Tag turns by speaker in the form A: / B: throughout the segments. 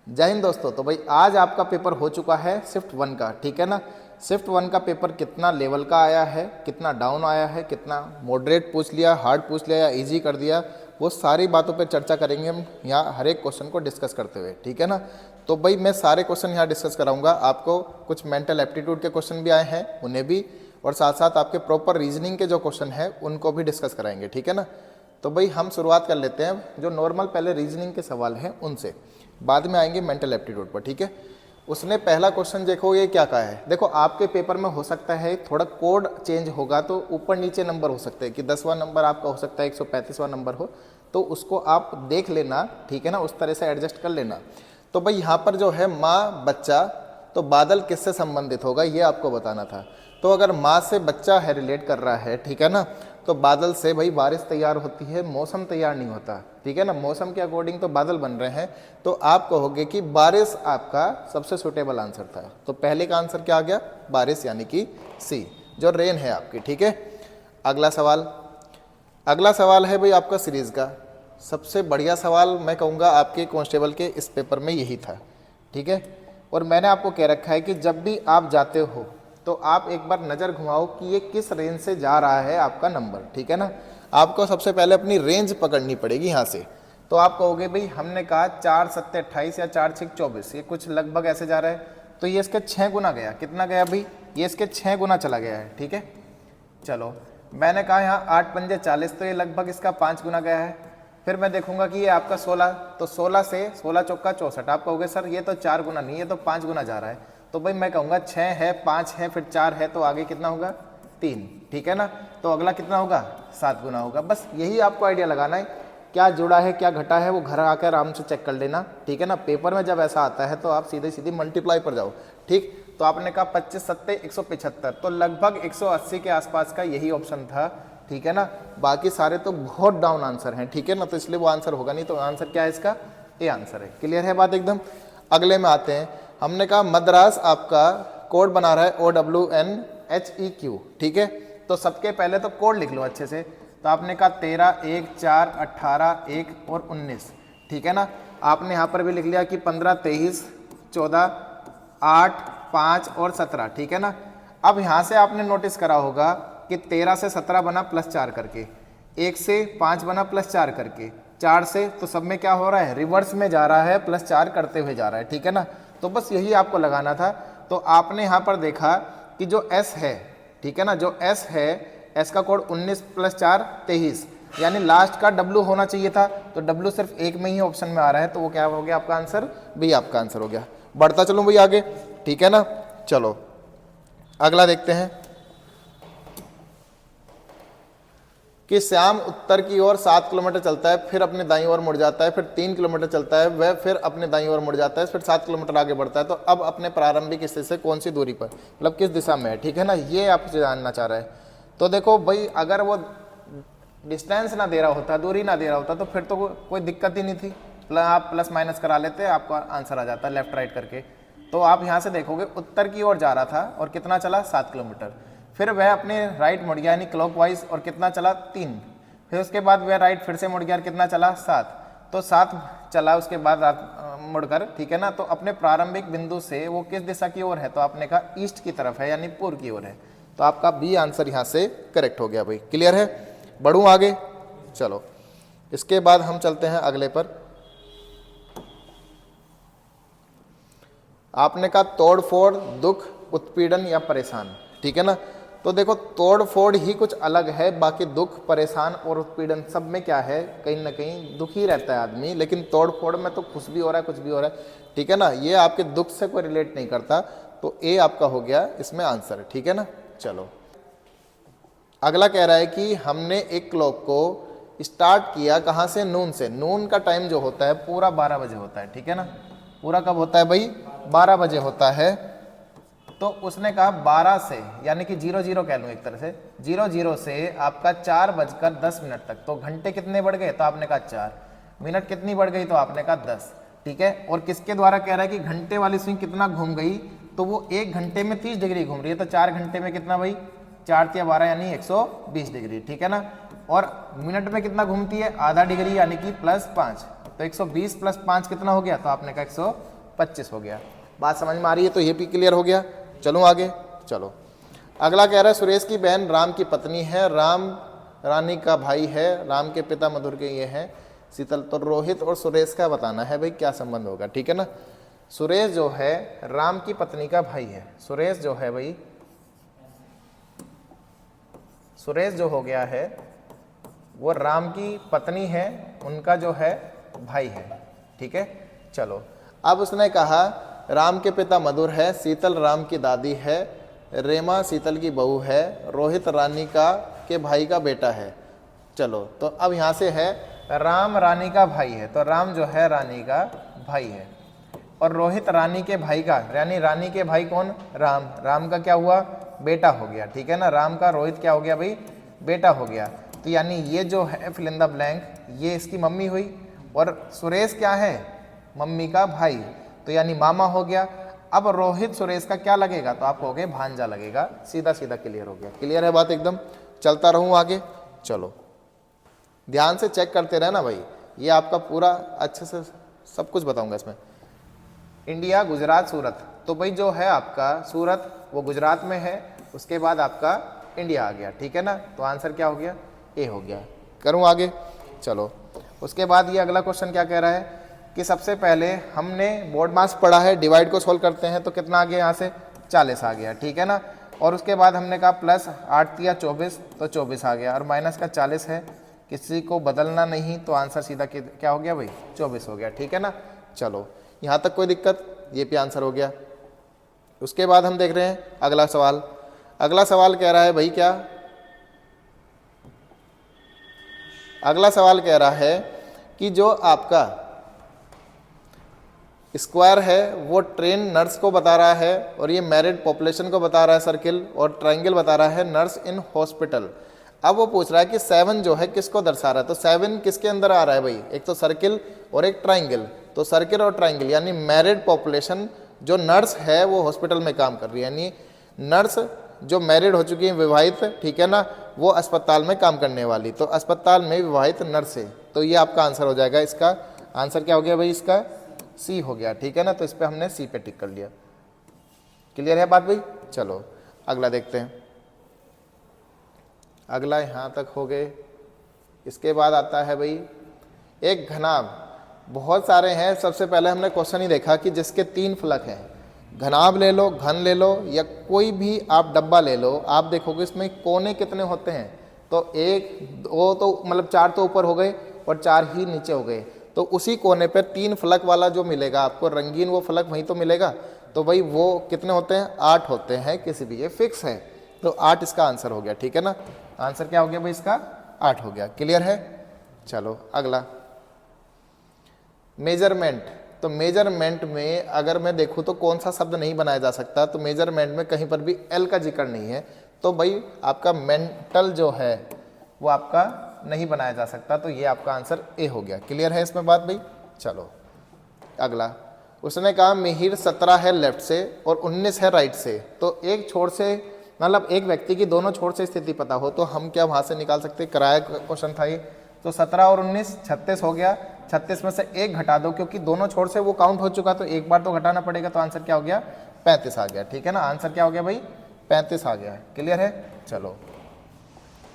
A: जय हिंद दोस्तों। तो भाई आज आपका पेपर हो चुका है शिफ्ट 1 का, ठीक है ना। शिफ्ट 1 का पेपर कितना लेवल का आया है, कितना डाउन आया है, कितना मॉडरेट पूछ लिया, हार्ड पूछ लिया या इजी कर दिया, वो सारी बातों पे चर्चा करेंगे हम यहाँ हर एक क्वेश्चन को डिस्कस करते हुए, ठीक है ना। तो भाई मैं सारे क्वेश्चन यहाँ डिस्कस कराऊंगा। आपको कुछ मेंटल एप्टीट्यूड के क्वेश्चन भी आए हैं उन्हें भी, और साथ साथ आपके प्रॉपर रीजनिंग के जो क्वेश्चन हैं उनको भी डिस्कस कराएंगे, ठीक है ना। तो भाई हम शुरुआत कर लेते हैं जो नॉर्मल पहले रीजनिंग के सवाल हैं उनसे, बाद में आएंगे मेंटल एप्टीट्यूड पर, ठीक है। उसने पहला क्वेश्चन देखो ये क्या कहा है। देखो आपके पेपर में हो सकता है थोड़ा कोड चेंज होगा तो ऊपर नीचे नंबर हो सकते हैं कि 10वां नंबर आपका हो सकता है 135वां नंबर हो, तो उसको आप देख लेना, ठीक है ना, उस तरह से एडजस्ट कर लेना। तो भाई यहाँ पर जो है माँ बच्चा, तो बादल किससे संबंधित होगा ये आपको बताना था। तो अगर माँ से बच्चा है रिलेट कर रहा है, ठीक है ना, तो बादल से भाई बारिश तैयार होती है, मौसम तैयार नहीं होता, ठीक है ना। मौसम के अकॉर्डिंग तो बादल बन रहे हैं, तो आप कहोगे कि बारिश आपका सबसे सुटेबल आंसर था। तो पहले का आंसर क्या आ गया, बारिश, यानी कि सी, जो रेन है आपकी, ठीक है। अगला सवाल है भाई आपका सीरीज का सबसे बढ़िया सवाल, मैं कहूँगा आपके कांस्टेबल के इस पेपर में यही था, ठीक है। और मैंने आपको कह रखा है कि जब भी आप जाते हो तो आप एक बार नज़र घुमाओ कि ये किस रेंज से जा रहा है आपका नंबर, ठीक है ना। आपको सबसे पहले अपनी रेंज पकड़नी पड़ेगी यहाँ से। तो आप कहोगे भाई हमने कहा 4 7 28 या 4 6 24, ये कुछ लगभग ऐसे जा रहा है, तो ये इसके 6 गुना गया। कितना गया भाई, ये इसके 6 गुना चला गया है, ठीक है। चलो मैंने कहा यहाँ 8 पंजे 40, तो ये लगभग इसका 5 गुना गया है। फिर मैं देखूंगा कि ये आपका 16, तो 16 से 16 चौका 64। आप कहोगे सर ये तो 4 गुना नहीं, ये तो 5 गुना जा रहा है। तो भाई मैं कहूँगा 6 है, 5 है, फिर 4 है, तो आगे कितना होगा 3, ठीक है ना। तो अगला कितना होगा 7 गुना होगा। बस यही आपको आइडिया लगाना है, क्या जुड़ा है क्या घटा है वो घर आकर आराम से चेक कर लेना, ठीक है ना। पेपर में जब ऐसा आता है तो आप सीधे सीधी मल्टीप्लाई पर जाओ, ठीक। तो आपने कहा 25 7 175, तो लगभग 180 के आसपास का यही ऑप्शन था, ठीक है ना। बाकी सारे तो बहुत डाउन आंसर हैं, ठीक है ना, तो इसलिए वो आंसर होगा नहीं। तो आंसर क्या है इसका, ए आंसर है। क्लियर है बात एकदम। अगले में आते हैं। हमने कहा मद्रास आपका कोड बना रहा है OWNHEQ, ठीक है। तो सबके पहले तो कोड लिख लो अच्छे से। तो आपने कहा 13 1 4 18 1 और 19, ठीक है ना। आपने यहाँ पर भी लिख लिया कि 15 23 14 8 5 और 17, ठीक है ना। अब यहाँ से आपने नोटिस करा होगा कि 13 से 17 बना +4 करके, 1 से 5 बना +4 करके, 4 से, तो सब में क्या हो रहा है, रिवर्स में जा रहा है, +4 करते हुए जा रहा है, ठीक है ना। तो बस यही आपको लगाना था। तो आपने यहाँ पर देखा कि जो S है, ठीक है ना, जो S है, S का कोड 19 + 4 23, यानी लास्ट का W होना चाहिए था। तो W सिर्फ एक में ही ऑप्शन में आ रहा है, तो वो क्या हो गया आपका आंसर, भी आपका आंसर हो गया। बढ़ता चलूँ भाई आगे, ठीक है ना। चलो अगला देखते हैं कि श्याम उत्तर की ओर 7 किलोमीटर चलता है, फिर अपने दाईं ओर मुड़ जाता है, फिर 3 किलोमीटर चलता है, वह फिर अपने दाईं ओर मुड़ जाता है, फिर 7 किलोमीटर आगे बढ़ता है। तो अब अपने प्रारंभिक स्थिति से कौन सी दूरी पर, मतलब किस दिशा में है, ठीक है ना, ये आपसे जानना चाह रहा है। तो देखो भाई अगर वो डिस्टेंस ना दे रहा होता, दूरी ना दे रहा होता, तो फिर तो कोई दिक्कत ही नहीं थी, आप प्लस माइनस करा लेते, आपका आंसर आ जाता लेफ्ट राइट करके। तो आप यहाँ से देखोगे उत्तर की ओर जा रहा था और कितना चला 7 किलोमीटर, फिर वह अपने राइट मुड़ गया यानी क्लॉकवाइज, और कितना चला 3, फिर उसके बाद वह राइट फिर से मुड़ गया, कितना चला 7, तो 7 चला उसके बाद मुड़कर, ठीक है ना। तो अपने प्रारंभिक बिंदु से वो किस दिशा की ओर है, तो आपने कहा ईस्ट की तरफ है, यानी पूर्व की ओर है। तो आपका बी आंसर यहाँ से करेक्ट हो गया भाई। क्लियर है, बढ़ूँ आगे। चलो इसके बाद हम चलते हैं अगले पर। आपने कहा तोड़ फोड़, दुख, उत्पीड़न या परेशान, ठीक है ना। तो देखो तोड़ फोड़ ही कुछ अलग है, बाकी दुख परेशान और उत्पीड़न सब में क्या है, कहीं ना कहीं दुखी रहता है आदमी, लेकिन तोड़ फोड़ में तो खुश भी हो रहा है, कुछ भी हो रहा है, ठीक है ना। ये आपके दुख से कोई रिलेट नहीं करता, तो ए आपका हो गया इसमें आंसर, ठीक है ना। चलो अगला कह रहा है कि हमने एक क्लॉक को स्टार्ट किया कहाँ से, नून से। नून का टाइम जो होता है पूरा 12 बजे होता है, ठीक है ना। पूरा कब होता है भाई, 12 बजे होता है। तो उसने कहा 12 से, यानी कि 00 कह लूँ एक तरह से, 00 से आपका 4:10 तक, तो घंटे कितने बढ़ गए, तो आपने कहा 4, मिनट कितनी बढ़ गई, तो आपने कहा 10, ठीक है। और किसके द्वारा कह रहा है कि घंटे वाली स्विंग कितना घूम गई, तो वो 1 घंटे में 30 डिग्री घूम रही है, तो 4 घंटे में कितना भाई, 4 × 12 यानी 120 डिग्री, ठीक है ना। और मिनट में कितना घूमती है, आधा डिग्री, यानी कि +5, तो 120 + 5 कितना हो गया, तो आपने कहा 25 हो गया। बात समझ में आ रही है? तो ये भी क्लियर हो गया। चलो आगे। चलो अगला कह रहा है सुरेश की बहन राम की पत्नी है, राम रानी का भाई है, राम के पिता मधुर के ये हैं शीतल। तो रोहित और सुरेश का बताना है भाई क्या संबंध होगा, ठीक है ना। सुरेश जो है राम की पत्नी का भाई है। सुरेश जो है भाई, सुरेश जो हो गया है वो राम की पत्नी है, उनका जो है भाई है, ठीक है। चलो अब उसने कहा राम के पिता मधुर है, शीतल राम की दादी है, रेमा शीतल की बहू है, रोहित रानी का के भाई का बेटा है। चलो तो अब यहाँ से है राम रानी का भाई है, तो राम जो है रानी का भाई है, और रोहित रानी के भाई का, यानी रानी के भाई कौन? राम। राम का क्या हुआ? बेटा हो गया, ठीक है ना। राम का रोहित क्या हो गया भाई? बेटा हो गया। तो यानी ये जो है फिल इन द ब्लैंक, ये इसकी मम्मी हुई, और सुरेश क्या है? मम्मी का भाई, तो यानी मामा हो गया। अब रोहित सुरेश का क्या लगेगा? तो आप कहोगे भांजा लगेगा। सीधा सीधा क्लियर हो गया। क्लियर है बात एकदम? चलता रहूं आगे। चलो ध्यान से चेक करते रहना भाई, ये आपका पूरा अच्छे से सब कुछ बताऊंगा इसमें। इंडिया, गुजरात, सूरत, तो भाई जो है आपका सूरत वो गुजरात में है, उसके बाद आपका इंडिया आ गया, ठीक है ना। तो आंसर क्या हो गया? ए हो गया। करूं आगे? चलो उसके बाद ये अगला क्वेश्चन क्या कह रहा है कि सबसे पहले हमने बोर्ड मास पढ़ा है, डिवाइड को सोल्व करते हैं तो कितना आ गया? यहाँ से 40 आ गया, ठीक है ना। और उसके बाद हमने कहा प्लस 8 या 24, तो 24 आ गया, और माइनस का 40 है, किसी को बदलना नहीं, तो आंसर सीधा क्या हो गया भाई? 24 हो गया, ठीक है ना। चलो यहाँ तक कोई दिक्कत? ये भी आंसर हो गया। उसके बाद हम देख रहे हैं अगला सवाल। अगला सवाल कह रहा है भाई क्या? अगला सवाल कह रहा है कि जो आपका स्क्वायर है वो ट्रेन नर्स को बता रहा है, और ये मैरिड पॉपुलेशन को बता रहा है सर्किल, और ट्रायंगल बता रहा है नर्स इन हॉस्पिटल। अब वो पूछ रहा है कि 7 जो है किसको दर्शा रहा है? तो 7 किसके अंदर आ रहा है भाई? एक तो सर्किल और एक ट्रायंगल। तो सर्किल और ट्रायंगल यानी मैरिड पॉपुलेशन, जो नर्स है वो हॉस्पिटल में काम कर रही है, यानी नर्स जो मैरिड हो चुकी है, विवाहित, ठीक है ना, वो अस्पताल में काम करने वाली, तो अस्पताल में विवाहित नर्स है। तो ये आपका आंसर हो जाएगा। इसका आंसर क्या हो गया भाई? इसका सी हो गया, ठीक है ना। तो इस पर हमने सी पे टिक कर लिया। क्लियर है बात भाई? चलो अगला देखते हैं। अगला यहाँ तक हो गए। इसके बाद आता है भाई एक घनाभ। बहुत सारे हैं। सबसे पहले हमने क्वेश्चन ही देखा कि जिसके 3 फलक हैं, घनाभ ले लो, घन ले लो, या कोई भी आप डब्बा ले लो, आप देखोगे इसमें कोने कितने होते हैं? तो 1 2 तो मतलब 4 तो ऊपर हो गए और 4 ही नीचे हो गए। तो उसी कोने पर 3 फलक वाला जो मिलेगा आपको रंगीन, वो फलक वहीं तो मिलेगा। तो भाई वो कितने होते हैं? 8 होते हैं किसी भी, ये फिक्स है। तो 8 इसका आंसर हो गया, ठीक है ना। आंसर क्या हो गया भाई? इसका 8 हो गया। क्लियर है? चलो अगला मेजरमेंट। तो मेजरमेंट में अगर मैं देखूँ तो कौन सा शब्द नहीं बनाया जा सकता? तो मेजरमेंट में कहीं पर भी एल का जिक्र नहीं है, तो भाई आपका मेंटल जो है वो आपका नहीं बनाया जा सकता। तो ये आपका आंसर ए हो गया। क्लियर है इसमें बात भाई? चलो अगला। उसने कहा मिहिर 17 है लेफ्ट से और 19 है राइट से। तो एक छोर से, मतलब एक व्यक्ति की दोनों छोर से स्थिति पता हो तो हम क्या वहाँ से निकाल सकते? कराया क्वेश्चन था ये। तो 17 और 19 36 हो गया। 36 में से 1 घटा दो, क्योंकि दोनों छोर से वो काउंट हो चुका, तो एक बार तो घटाना पड़ेगा। तो आंसर क्या हो गया? 35 आ गया, ठीक है ना। आंसर क्या हो गया भाई? 35 आ गया। क्लियर है? चलो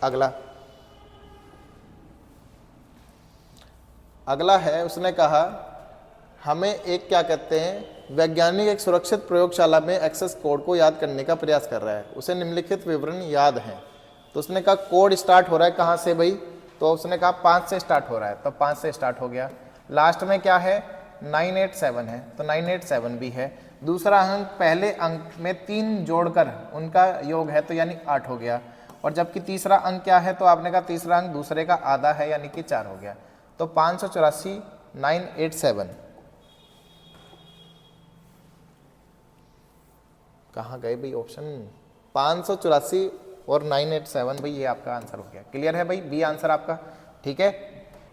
A: अगला। अगला है उसने कहा हमें एक क्या कहते हैं, वैज्ञानिक एक सुरक्षित प्रयोगशाला में एक्सेस कोड को याद करने का प्रयास कर रहा है, उसे निम्नलिखित विवरण याद हैं। तो उसने कहा कोड स्टार्ट हो रहा है कहाँ से भाई? तो उसने कहा 5 से स्टार्ट हो रहा है, तो 5 से स्टार्ट हो गया। लास्ट में क्या है? 987 है, तो 987 भी है। दूसरा अंक पहले अंक में 3 जोड़कर उनका योग है, तो यानी 8 हो गया। और जबकि तीसरा अंक क्या है? तो आपने कहा तीसरा अंक दूसरे का आधा है, यानी कि 4 हो गया। तो 584 987 कहाँ गए भाई ऑप्शन? 584 और 987 भाई, ये आपका आंसर हो गया। क्लियर है भाई? बी आंसर आपका, ठीक है।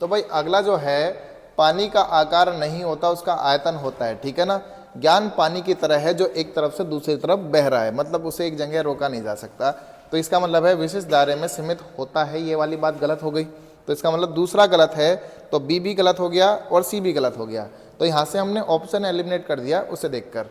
A: तो भाई अगला जो है, पानी का आकार नहीं होता, उसका आयतन होता है, ठीक है ना। ज्ञान पानी की तरह है जो एक तरफ से दूसरी तरफ बह रहा है, मतलब उसे एक जगह रोका नहीं जा सकता। तो इसका मतलब है विशिष्ट दायरे में सीमित होता है, ये वाली बात गलत हो गई। तो इसका मतलब दूसरा गलत है, तो बी भी गलत हो गया और सी भी गलत हो गया। तो यहाँ से हमने ऑप्शन एलिमिनेट कर दिया उसे देखकर।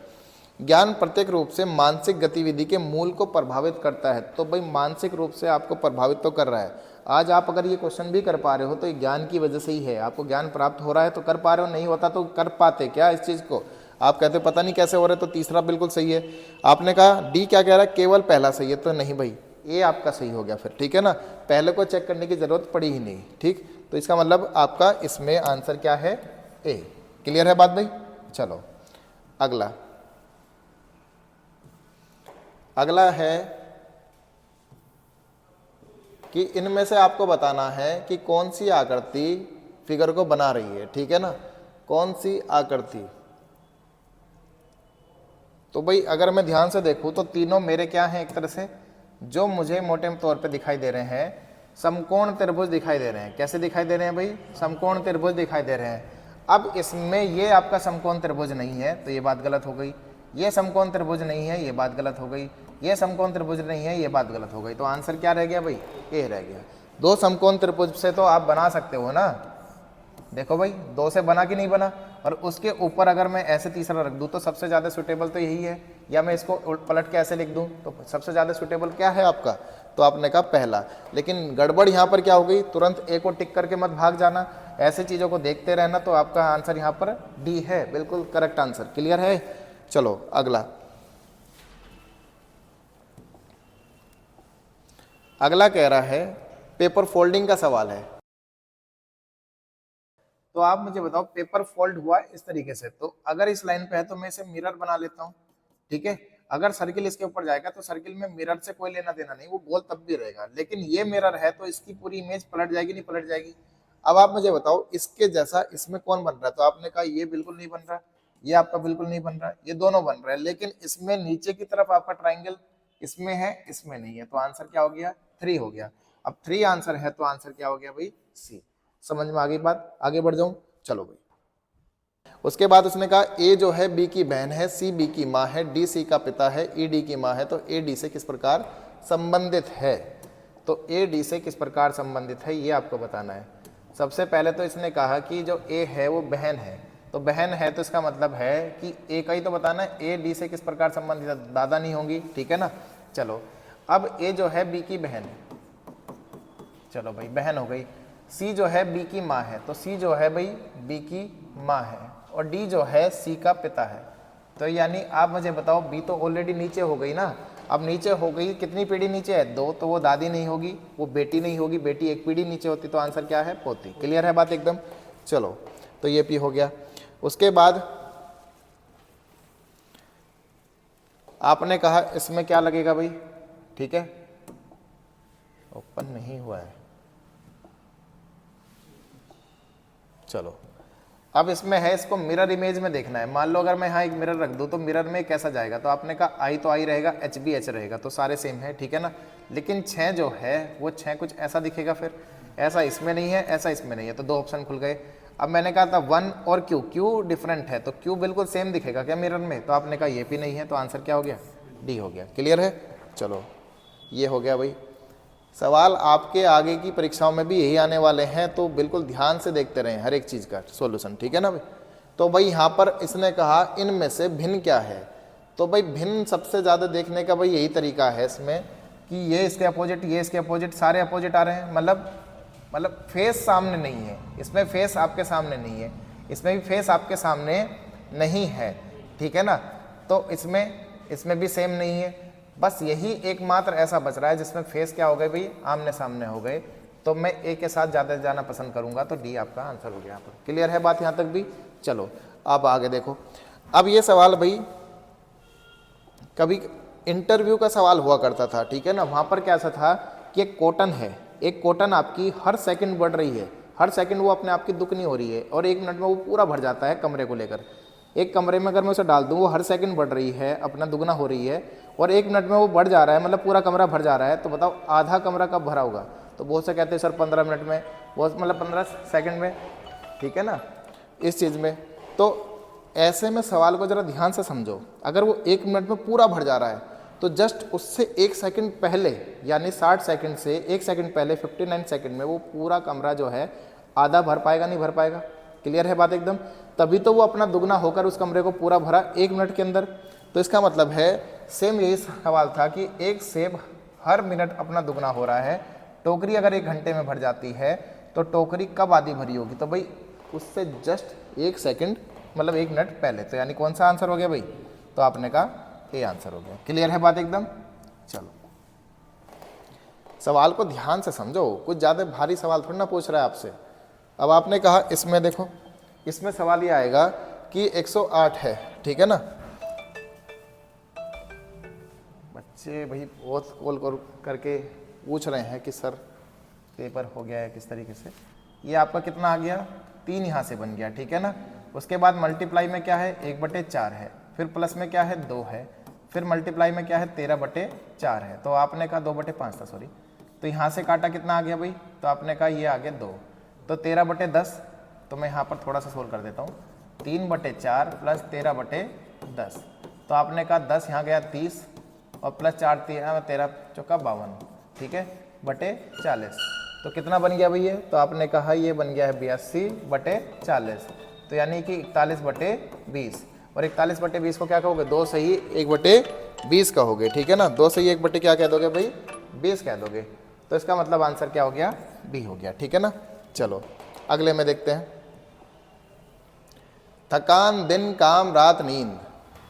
A: ज्ञान प्रत्येक रूप से मानसिक गतिविधि के मूल को प्रभावित करता है। तो भाई मानसिक रूप से आपको प्रभावित तो कर रहा है। आज आप अगर ये क्वेश्चन भी कर पा रहे हो तो ये ज्ञान की वजह से ही है। आपको ज्ञान प्राप्त हो रहा है तो कर पा रहे हो, नहीं होता तो कर पाते क्या इस चीज़ को? आप कहते हो पता नहीं कैसे हो रहा है, तो तीसरा बिल्कुल सही है। आपने कहा डी क्या कह रहा है, केवल पहला सही है, तो नहीं भाई ए आपका सही हो गया फिर, ठीक है ना। पहले को चेक करने की जरूरत पड़ी ही नहीं, ठीक। तो इसका मतलब आपका इसमें आंसर क्या है, ए। क्लियर है बात भाई? चलो अगला, अगला है कि इनमें से आपको बताना है कि कौन सी आकृति फिगर को बना रही है, ठीक है ना। कौन सी आकृति? तो भाई अगर मैं ध्यान से देखूं तो तीनों मेरे क्या हैं, एक तरह से जो मुझे मोटे तौर पे दिखाई दे रहे हैं समकोण त्रिभुज दिखाई दे रहे हैं। कैसे दिखाई दे रहे हैं भाई? समकोण त्रिभुज दिखाई दे रहे हैं। अब इसमें ये आपका समकोण त्रिभुज नहीं है तो ये बात गलत हो गई, ये समकोण त्रिभुज नहीं है ये बात गलत हो गई, ये समकोण त्रिभुज नहीं है ये बात गलत हो गई। तो आंसर क्या रह गया भाई? ए रह गया। दो समकोण त्रिभुज से तो आप बना सकते हो ना, देखो भाई दो से बना कि नहीं बना। और उसके ऊपर अगर मैं ऐसे तीसरा रख दूं तो सबसे ज़्यादा सुटेबल तो यही है, या मैं इसको पलट के ऐसे लिख दूं तो सबसे ज़्यादा सुटेबल क्या है आपका? तो आपने कहा पहला। लेकिन गड़बड़ यहाँ पर क्या हो गई, तुरंत ए को टिक करके मत भाग जाना, ऐसे चीज़ों को देखते रहना। तो आपका आंसर यहाँ पर डी है, बिल्कुल करेक्ट आंसर। क्लियर है? चलो अगला, अगला कह रहा है पेपर फोल्डिंग का सवाल है। तो आप मुझे बताओ पेपर फोल्ड हुआ इस तरीके से, तो अगर इस लाइन पे है तो मैं इसे मिरर बना लेता हूँ, ठीक है। अगर सर्किल इसके ऊपर जाएगा तो सर्किल में मिरर से कोई लेना देना नहीं, वो गोल तब भी रहेगा। लेकिन ये मिरर है तो इसकी पूरी इमेज पलट जाएगी, नहीं पलट जाएगी? अब आप मुझे बताओ इसके जैसा इसमें कौन बन रहा है? तो आपने कहा ये बिल्कुल नहीं बन रहा, ये आपका बिल्कुल नहीं बन रहा, ये दोनों बन रहे हैं। लेकिन इसमें नीचे की तरफ आपका ट्राइंगल इसमें है, इसमें नहीं है। तो आंसर क्या हो गया? 3 हो गया। अब 3 आंसर है तो आंसर क्या हो गया भाई? सी। समझ में आ गई बात? आगे बढ़ जाऊं? चलो भाई। उसके बाद उसने कहा ए जो है बी की बहन है, सी बी की माँ है, डी सी का पिता है, ई डी की माँ है, तो ए डी से किस प्रकार संबंधित है? तो ए डी से किस प्रकार संबंधित है ये आपको बताना है। सबसे पहले तो इसने कहा कि जो ए है वो बहन है, तो बहन है तो इसका मतलब है कि ए का ही तो बताना है, ए डी से किस प्रकार संबंधित है, दादा नहीं होंगी, ठीक है ना। चलो अब ए जो है बी की बहन है, चलो भाई बहन हो गई। सी जो है बी की माँ है, तो सी जो है भाई बी की माँ है, और डी जो है सी का पिता है। तो यानी आप मुझे बताओ बी तो ऑलरेडी नीचे हो गई ना। अब नीचे हो गई, कितनी पीढ़ी नीचे है? 2, तो वो दादी नहीं होगी, वो बेटी नहीं होगी, बेटी एक पीढ़ी नीचे होती, तो आंसर क्या है? पोती। क्लियर है बात एकदम? चलो तो ये पी हो गया। उसके बाद आपने कहा इसमें क्या लगेगा भाई, ठीक है, ओपन नहीं हुआ है। चलो अब इसमें है, इसको मिरर इमेज में देखना है। मान लो अगर मैं यहाँ एक मिरर रख दूँ तो मिरर में कैसा जाएगा? तो आपने कहा आई तो आई रहेगा, एच भी एच रहेगा, तो सारे सेम है, ठीक है ना। लेकिन 6 जो है वो 6 कुछ ऐसा दिखेगा, फिर ऐसा इसमें नहीं है, ऐसा इसमें नहीं है, तो 2 ऑप्शन खुल गए। अब मैंने कहा था 1 और क्यू डिफरेंट है, तो क्यू बिल्कुल सेम दिखेगा क्या मिरर में? तो आपने कहा ये भी नहीं है, तो आंसर क्या हो गया? डी हो गया। क्लियर है? चलो ये हो गया भाई। सवाल आपके आगे की परीक्षाओं में भी यही आने वाले हैं, तो बिल्कुल ध्यान से देखते रहें हर एक चीज़ का सॉल्यूशन, ठीक है ना भाई। तो भाई यहाँ पर इसने कहा इनमें से भिन्न क्या है? तो भाई भिन्न सबसे ज़्यादा देखने का भाई यही तरीका है इसमें कि ये इसके अपोजिट, ये इसके अपोजिट, सारे अपोजिट आ रहे हैं, मतलब फेस सामने नहीं है। इसमें फेस आपके सामने नहीं है, इसमें भी फेस आपके सामने नहीं है, ठीक है ना। तो इसमें भी सेम नहीं है। बस यही एकमात्र ऐसा बच रहा है जिसमें फेस क्या हो गए भाई? आमने सामने हो गए। तो मैं ए के साथ ज़्यादा जाना पसंद करूंगा, तो डी आपका आंसर हो गया यहाँ पर। क्लियर है बात यहाँ तक भी? चलो आप आगे देखो। अब ये सवाल भाई कभी इंटरव्यू का सवाल हुआ करता था, ठीक है ना। वहाँ पर कैसा था कि एक कॉटन है, एक कॉटन आपकी हर सेकंड बढ़ रही है, हर सेकंड वो अपने आप की दुगनी हो रही है, और 1 मिनट में वो पूरा भर जाता है कमरे को लेकर। एक कमरे में अगर मैं उसे डाल दूँ, वो हर सेकंड बढ़ रही है, अपना दुगना हो रही है, और 1 मिनट में वो बढ़ जा रहा है, मतलब पूरा कमरा भर जा रहा है। तो बताओ आधा कमरा कब भरा होगा? तो बहुत से कहते हैं सर 15 मिनट में, बहुत मतलब 15 सेकंड में, ठीक है ना, इस चीज़ में। तो ऐसे में सवाल को ज़रा ध्यान से समझो। अगर वो 1 मिनट में पूरा भर जा रहा है तो जस्ट उससे 1 सेकंड पहले, यानी 60 सेकंड से 1 सेकंड पहले 59 सेकंड में वो पूरा कमरा जो है आधा भर पाएगा, नहीं भर पाएगा? क्लियर है बात एकदम? तभी तो वो अपना दुगना होकर उस कमरे को पूरा भरा 1 मिनट के अंदर। तो इसका मतलब है सेम यही सवाल था कि एक सेब हर मिनट अपना दुगना हो रहा है, टोकरी अगर 1 घंटे में भर जाती है तो टोकरी कब आधी भरी होगी? तो भाई उससे जस्ट 1 सेकंड मतलब 1 मिनट पहले। तो यानी कौन सा आंसर हो गया भाई? तो आपने कहा ए आंसर हो गया। क्लियर है बात एकदम? चलो सवाल को ध्यान से समझो, कुछ ज़्यादा भारी सवाल थोड़ी ना पूछ रहा है आपसे। अब आपने कहा इसमें देखो, इसमें सवाल ये आएगा कि 108 है, ठीक है ना। बच्चे भाई बहुत कॉल करके पूछ रहे हैं कि सर पेपर हो गया है किस तरीके से। ये आपका कितना आ गया? 3 यहाँ से बन गया, ठीक है ना। उसके बाद मल्टीप्लाई में क्या है? 1/4 है, फिर प्लस में क्या है? 2 है, फिर मल्टीप्लाई में क्या है? 13/4 है। तो आपने कहा 2/5 था, सॉरी। तो यहाँ से काटा कितना आ गया भाई? तो आपने कहा ये आ गया 2। तो 13/10, तो मैं यहाँ पर थोड़ा सा सोल्व कर देता हूँ। 3/4 प्लस 13/10, तो आपने कहा 10 यहाँ गया 30 और प्लस 4 13 चौका 52, ठीक है, बटे 40। तो कितना बन गया भैया? तो आपने कहा ये बन गया है 82/40। तो यानी कि 41/20। और 41/20 को क्या कहोगे? 2 सही 1/20 कहोगे, ठीक है ना। 2 सही 1 क्या कह दोगे भाई? 20 कह दोगे। तो इसका मतलब आंसर क्या हो गया? बी हो गया, ठीक है ना। चलो अगले में देखते हैं। थकान, दिन, काम, रात, नींद।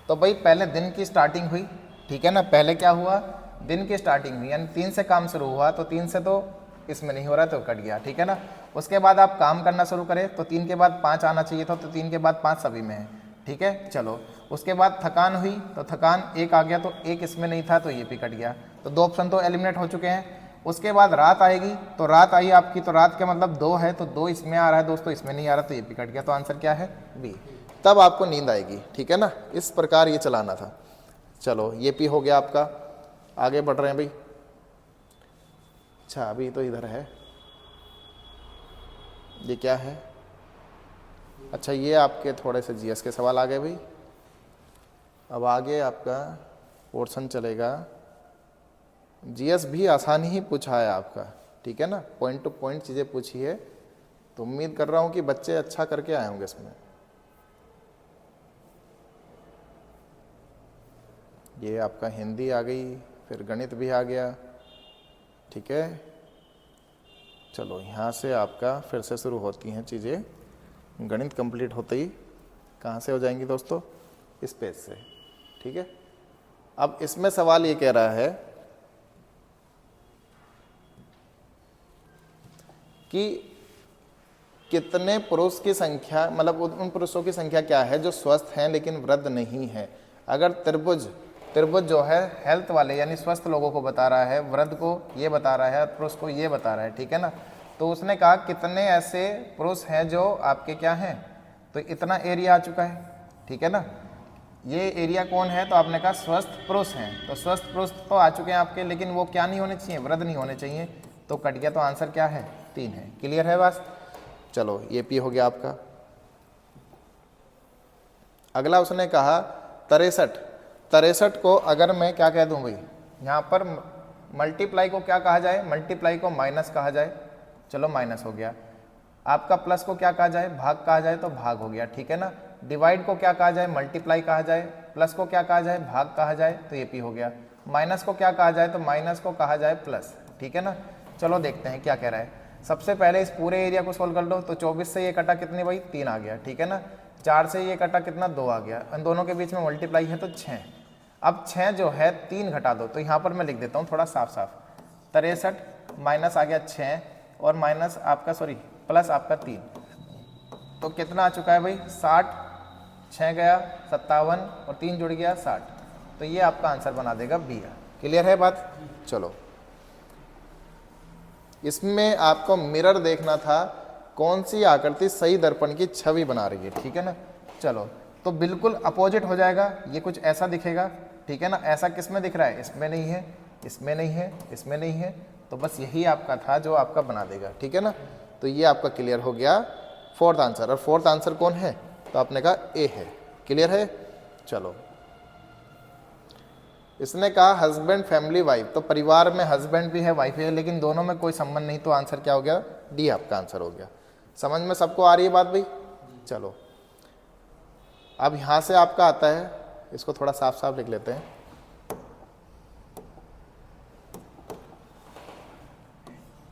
A: तो भाई पहले दिन की स्टार्टिंग हुई, ठीक है ना। पहले क्या हुआ? दिन की स्टार्टिंग हुई, यानी 3 से काम शुरू हुआ, तो 3 से तो इसमें नहीं हो रहा तो कट गया, ठीक है ना। उसके बाद आप काम करना शुरू करें तो 3 के बाद 5 आना चाहिए था, तो 3 के बाद 5 सभी में है, ठीक है। चलो उसके बाद थकान हुई, तो थकान 1 आ गया, तो 1 इसमें नहीं था तो ये भी कट गया। तो 2 ऑप्शन तो एलिमिनेट हो चुके हैं। उसके बाद रात आएगी, तो रात आई आपकी, तो रात का मतलब 2 है, तो 2 इसमें आ रहा है दोस्तों, इसमें नहीं आ रहा, तो ये भी कट गया। तो आंसर क्या है? बी। तब आपको नींद आएगी, ठीक है ना। इस प्रकार ये चलाना था। चलो ये पी हो गया आपका। आगे बढ़ रहे हैं भाई। अच्छा अभी तो इधर है, ये क्या है? अच्छा ये आपके थोड़े से जीएस के सवाल आ गए भाई। अब आगे आपका पोर्शन चलेगा। जीएस भी आसानी ही पूछा है आपका, ठीक है ना। पॉइंट टू पॉइंट चीज़ें पूछी है, तो उम्मीद कर रहा हूँ कि बच्चे अच्छा करके आए होंगे इसमें। ये आपका हिंदी आ गई, फिर गणित भी आ गया, ठीक है। चलो यहाँ से आपका फिर से शुरू होती हैं चीज़ें। गणित कंप्लीट होते ही कहाँ से हो जाएंगी दोस्तों? इस पेज से, ठीक है। अब इसमें सवाल ये कह रहा है कि कितने पुरुष की संख्या, मतलब उन पुरुषों की संख्या क्या है जो स्वस्थ हैं लेकिन वृद्ध नहीं है। अगर त्रिभुज जो है हेल्थ वाले यानी स्वस्थ लोगों को बता रहा है, वृद्ध को ये बता रहा है, पुरुष को ये बता रहा है, ठीक है ना। तो उसने कहा कितने ऐसे पुरुष हैं जो आपके क्या हैं, तो इतना एरिया आ चुका है, ठीक है ना। ये एरिया कौन है? तो आपने कहा स्वस्थ पुरुष हैं। तो स्वस्थ पुरुष तो आ चुके हैं आपके, लेकिन वो क्या नहीं होने चाहिए? वृद्ध नहीं होने चाहिए, तो कट गया। तो आंसर क्या है? 3 है। क्लियर है बस? चलो ये पी हो गया आपका। अगला उसने कहा 63 को अगर मैं क्या कह दूं भाई, यहाँ पर मल्टीप्लाई को क्या कहा जाए? मल्टीप्लाई को माइनस कहा जाए, चलो माइनस हो गया। आपका प्लस को क्या कहा जाए? भाग कहा जाए, तो भाग हो गया, ठीक है ना। डिवाइड को क्या कहा जाए? मल्टीप्लाई कहा जाए। प्लस को क्या कहा जाए? भाग कहा जाए, तो ये पी हो गया। माइनस को क्या कहा जाए? तो माइनस को कहा जाए प्लस, ठीक है ना। चलो देखते हैं क्या कह रहा है। सबसे पहले इस पूरे एरिया को सोल्व कर लो। तो 24 से ये कटा कितने भाई? 3 आ गया, ठीक है ना। 4 से ये कटा कितना? 2 आ गया। इन दोनों के बीच में मल्टीप्लाई है तो 6। अब 6 जो है 3 घटा दो, तो यहाँ पर मैं लिख देता हूँ थोड़ा साफ साफ। 63 माइनस आ गया 6 और माइनस आपका सॉरी प्लस आपका 3, तो कितना आ चुका है भाई? 60। 6 गया 57 और 3 जुड़ गया 60। तो ये आपका आंसर बना देगा बी। क्लियर है बात? चलो इसमें आपको मिरर देखना था, कौन सी आकृति सही दर्पण की छवि बना रही है, ठीक है ना। चलो तो बिल्कुल अपोजिट हो जाएगा, ये कुछ ऐसा दिखेगा, ठीक है ना। ऐसा किस में दिख रहा है? इसमें नहीं है, इसमें नहीं है, इसमें नहीं है, तो बस यही आपका था जो आपका बना देगा, ठीक है ना। तो ये आपका क्लियर हो गया 4th आंसर। और 4th आंसर कौन है? तो आपने कहा ए है। क्लियर है? चलो इसने कहा हस्बैंड फैमिली वाइफ, तो परिवार में हस्बैंड भी है वाइफ भी है, लेकिन दोनों में कोई संबंध नहीं, तो आंसर क्या हो गया? डी आपका आंसर हो गया। समझ में सबको आ रही है बात भाई? चलो अब यहाँ से आपका आता है, इसको थोड़ा साफ साफ लिख लेते हैं,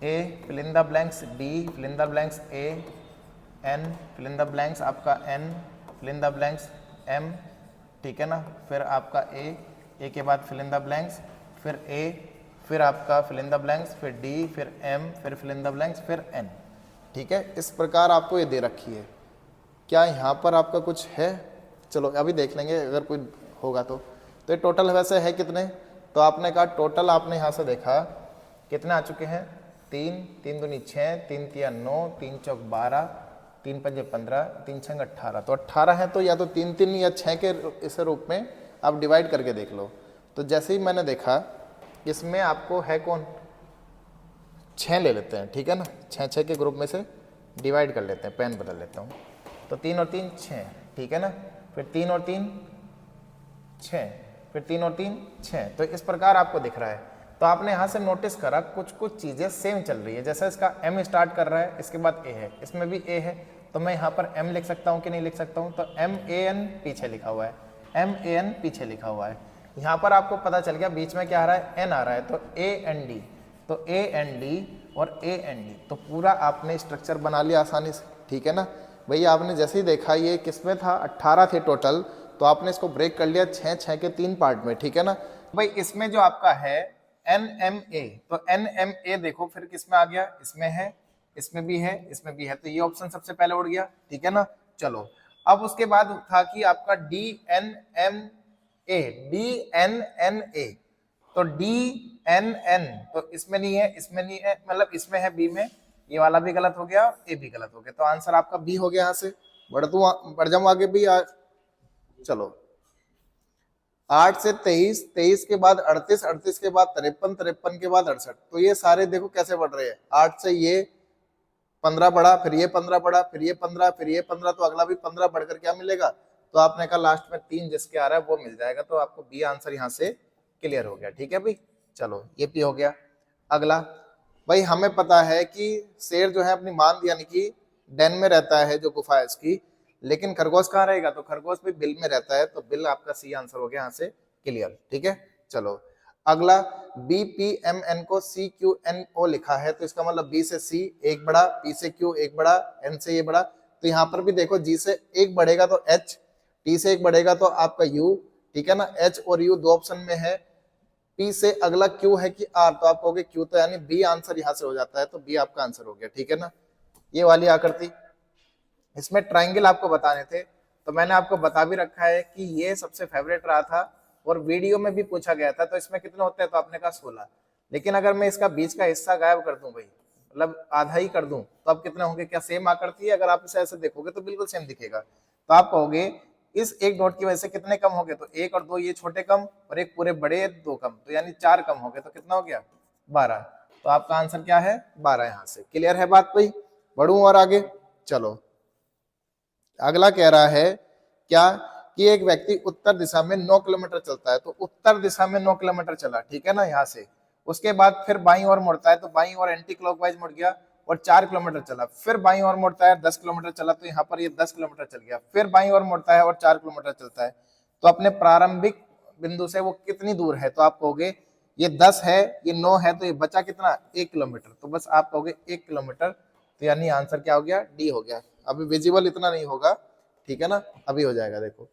A: A fill in the blanks D, fill in the blanks A, N fill in the blanks आपका N, fill in the blanks M, ठीक है ना। फिर आपका ए के बाद फिल इन द ब्लैंक्स, फिर ए, फिर आपका फिल इन द ब्लैंक्स, फिर डी, फिर एम, फिर फिल इन द ब्लैंक्स, फिर एन, ठीक है। इस प्रकार आपको ये दे रखी है। क्या यहाँ पर आपका कुछ है? चलो अभी देख लेंगे अगर कोई होगा तो। ये टोटल वैसे है कितने, तो आपने कहा टोटल, आपने यहाँ से देखा कितने आ चुके हैं, 3, 3 दूनी 6, 3 तिया 9, 3 चौक 12, 3 पंजे 15, 3 छंग 18। तो 18 है तो या तो 3 3 या 6 के इस रूप में आप डिवाइड करके देख लो। तो जैसे ही मैंने देखा इसमें आपको है कौन, 6 ले लेते हैं, ठीक है ना। 6 6 के ग्रुप में से डिवाइड कर लेते हैं, पेन बदल लेता हूँ। तो 3 और 3 6, ठीक है ना। फिर 3 और 3 6, फिर 3 और 3 6। तो इस प्रकार आपको दिख रहा है। तो आपने यहाँ से नोटिस करा कुछ कुछ चीज़ें सेम चल रही है। जैसे इसका M स्टार्ट कर रहा है, इसके बाद A है, इसमें भी A है, तो मैं यहाँ पर M लिख सकता हूँ कि नहीं लिख सकता हूँ? तो MAN पीछे लिखा हुआ है, MAN पीछे लिखा हुआ है। यहाँ पर आपको पता चल गया बीच में क्या आ रहा है, N आ रहा है, तो AND, तो AND और AND। तो पूरा आपने स्ट्रक्चर बना लिया आसानी से, ठीक है ना। भैया आपने जैसे ही देखा ये किसमें था, 18 थे टोटल, तो आपने इसको ब्रेक कर लिया 6 6 के 3 पार्ट में, ठीक है ना। भाई इसमें जो आपका है NMA, तो NMA देखो फिर किसमें आ गया, इसमें है, इसमें भी है, इसमें भी है, तो ये ऑप्शन सबसे पहले उड़ गया, ठीक है ना। चलो अब उसके बाद था कि आपका DNMA, DNNA, तो DNN तो इसमें नहीं है, इसमें नहीं है, मतलब इसमें है बी में, ये वाला भी गलत हो गया, ए भी गलत हो गया, तो आंसर आपका बी हो गया। यहाँ से बढ़ जाऊं आगे भी चलो 8 से 23, 23 के बाद 38, 38 के बाद 53, 53 के बाद 68। तो ये सारे देखो कैसे बढ़ रहे हैं, 8 से ये 15 बढ़ा, फिर ये 15 बढ़ा, फिर ये 15, फिर ये 15, तो अगला भी 15 बढ़कर क्या मिलेगा, तो आपने कहा लास्ट में 3 जिसके आ रहा है वो मिल जाएगा। तो आपको बी आंसर यहाँ से क्लियर हो गया, ठीक है भाई। चलो ये भी हो गया। अगला भाई हमें पता है कि शेर जो है अपनी मान यानी कि डेन में रहता है, जो गुफा है इसकी, लेकिन खरगोश कहाँ रहेगा, तो खरगोश भी बिल में रहता है, तो बिल आपका सी आंसर हो गया यहाँ से क्लियर, ठीक है। चलो अगला BPMN को CQNO लिखा है, तो इसका मतलब B से C एक बड़ा, P से Q एक बड़ा, N से ये बड़ा। तो यहाँ पर भी देखो G से एक बढ़ेगा तो H, T से एक बढ़ेगा तो आपका U, ठीक है ना। H और U दो ऑप्शन में है, P से अगला Q है कि R, तो आप कहोगे Q, तो यानी B आंसर यहाँ से हो जाता है, तो B आपका आंसर हो गया, ठीक है ना। ये वाली आकृति, इसमें ट्राइंगल आपको बताने थे, तो मैंने आपको बता भी रखा है कि ये सबसे फेवरेट रहा था और वीडियो में भी पूछा गया था। तो इसमें कितने होते हैं, तो आपने कहा 16, लेकिन अगर मैं इसका बीच का हिस्सा गायब कर दूं भाई, मतलब आधा ही कर दूं, तो अब कितने होंगे, क्या सेम आकृति है? अगर आप इसे ऐसे देखोगे तो बिल्कुल सेम दिखेगा। तो आप कहोगे इस एक डॉट की वजह से कितने कम हो गए, तो 1 और 2 ये छोटे कम, और एक पूरे बड़े 2 कम, तो यानी 4 कम हो गए, तो कितना हो गया 12। तो आपका आंसर क्या है 12। यहाँ से क्लियर है बात भाई, बढ़ूं और आगे। चलो अगला कह रहा है क्या कि एक व्यक्ति उत्तर दिशा में 9 किलोमीटर चलता है, तो उत्तर दिशा में 9 किलोमीटर चला, ठीक है ना। यहाँ से उसके बाद फिर बाईं ओर मुड़ता है, तो बाईं ओर एंटी क्लॉकवाइज मुड़ गया और 4 किलोमीटर चला, फिर बाईं ओर मुड़ता है 10 किलोमीटर चला, तो यहाँ पर ये 10 किलोमीटर चल गया, फिर बाईं ओर मुड़ता है और 4 किलोमीटर चलता है। तो अपने प्रारंभिक बिंदु से वो कितनी दूर है, तो आप कहोगे ये 10 है, ये 9 है, तो ये बचा कितना 1 किलोमीटर, तो बस आप कहोगे 1 किलोमीटर। तो यानी आंसर क्या हो गया, डी हो गया। अभी विजिबल इतना नहीं होगा, ठीक है ना, अभी हो जाएगा, देखो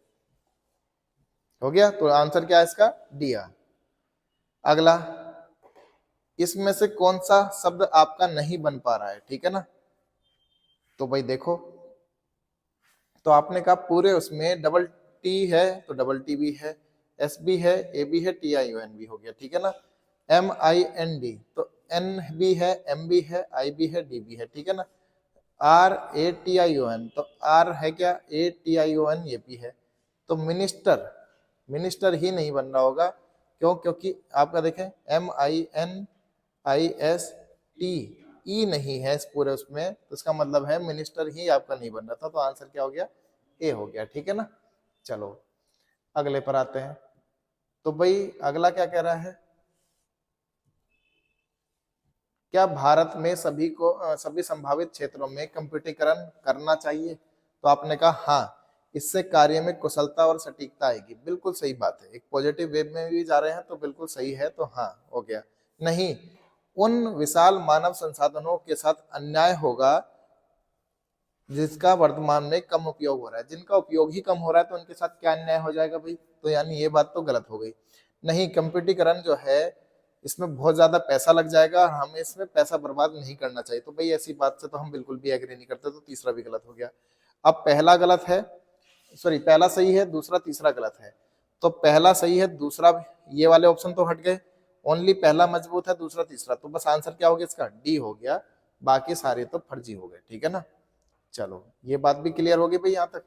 A: हो गया। तो आंसर क्या है इसका, डी आ। अगला, इसमें से कौन सा शब्द आपका नहीं बन पा रहा है, ठीक है ना। तो भाई देखो, तो आपने कहा पूरे उसमें डबल टी है, तो डबल टी भी है, एस भी है, ए भी है, TION भी हो गया, ठीक है ना। MIND, तो N भी है, M भी है, I भी है, D भी है, ठीक है ना। RATION, तो R है क्या, ATION ये भी है। तो मिनिस्टर, मिनिस्टर ही नहीं बन रहा होगा, क्यों, क्योंकि आपका देखें MINIST नहीं है इस पूरे उसमें, तो इसका मतलब है मिनिस्टर ही आपका नहीं बन रहा था। तो आंसर क्या हो गया, ए हो गया, ठीक है ना। चलो अगले पर आते हैं। तो भाई अगला क्या कह रहा है, क्या भारत में सभी को सभी संभावित क्षेत्रों में कंप्यूटरीकरण करना चाहिए, तो आपने कहा हाँ, इससे कार्य में कुशलता और सटीकता आएगी। बिल्कुल सही बात है, एक पॉजिटिव वे में भी जा रहे हैं तो बिल्कुल सही है, तो हाँ हो गया। नहीं, उन विशाल मानव संसाधनों के साथ अन्याय होगा जिसका वर्तमान में कम उपयोग हो रहा है। जिनका उपयोग ही कम हो रहा है तो उनके साथ क्या अन्याय हो जाएगा भाई? तो यानी ये बात तो गलत हो गई। नहीं, कंप्यूटरीकरण जो है इसमें बहुत ज्यादा पैसा लग जाएगा और हमें इसमें पैसा बर्बाद नहीं करना चाहिए। तो भाई ऐसी बात से तो हम बिल्कुल भी एग्री नहीं करते, तो तीसरा भी गलत हो गया। अब पहला गलत है, सॉरी पहला सही है, दूसरा तीसरा गलत है। तो पहला सही है, दूसरा ये वाले ऑप्शन तो हट गए, ओनली पहला मजबूत है, दूसरा तीसरा। तो बस आंसर क्या हो गया इसका? डी हो गया, बाकी सारे तो फर्जी हो गए। ठीक है ना, चलो ये बात भी क्लियर होगी भाई। यहां तक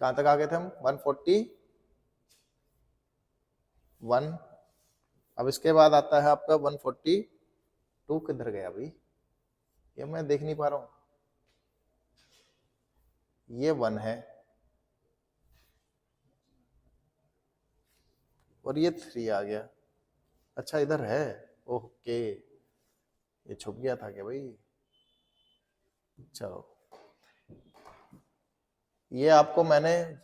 A: कहां तक आ गए थे हम? 141। अब इसके बाद आता है आपका 142। किधर गया भाई? ये मैं देख नहीं पा रहा हूं। ये 1 है और ये 3 आ गया। अच्छा इधर है, ओके, ये छुप गया था क्या भाई? चलो, ये आपको मैंने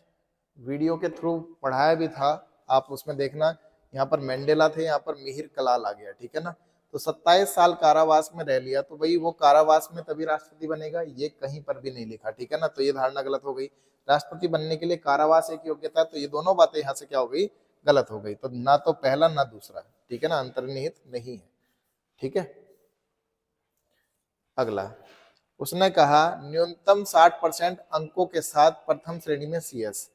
A: वीडियो के थ्रू पढ़ाया भी था, आप उसमें देखना। यहाँ पर मेंडेला थे, यहाँ पर मिहिर कलाल आ गया। ठीक है ना, तो 27 साल कारावास में रह लिया, तो भाई वो कारावास में तभी राष्ट्रपति बनेगा, ये कहीं पर भी नहीं लिखा। ठीक है ना, तो ये धारणा गलत हो गई। राष्ट्रपति बनने के लिए कारावास एक योग्यता है, तो ये दोनों बातें यहाँ से क्या हो गई? गलत हो गई। तो ना तो पहला ना दूसरा। ठीक है ना, अंतर्निहित नहीं है। ठीक है, अगला उसने कहा न्यूनतम 60% अंकों के साथ प्रथम श्रेणी में सीएस।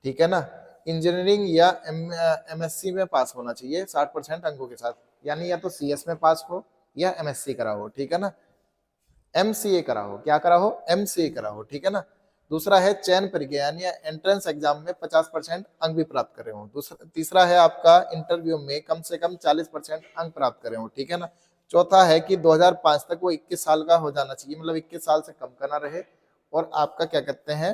A: ठीक है ना, इंजीनियरिंग या एमएससी में पास होना चाहिए 60% अंकों के साथ, यानी या तो सीएस में पास हो या एमएससी करा हो। ठीक है ना, एमसीए करा हो, क्या करा हो? एमसीए करा हो। ठीक है ना, दूसरा है चयन प्रक्रिया यानी एंट्रेंस एग्जाम में 50% अंक भी प्राप्त करे हो। दूसरा तीसरा है आपका इंटरव्यू में कम से कम 40% अंक प्राप्त करे हो। ठीक है ना, चौथा है कि 2005 तक वो 21 साल का हो जाना चाहिए, मतलब 21 साल से कम का ना रहे, और आपका क्या कहते हैं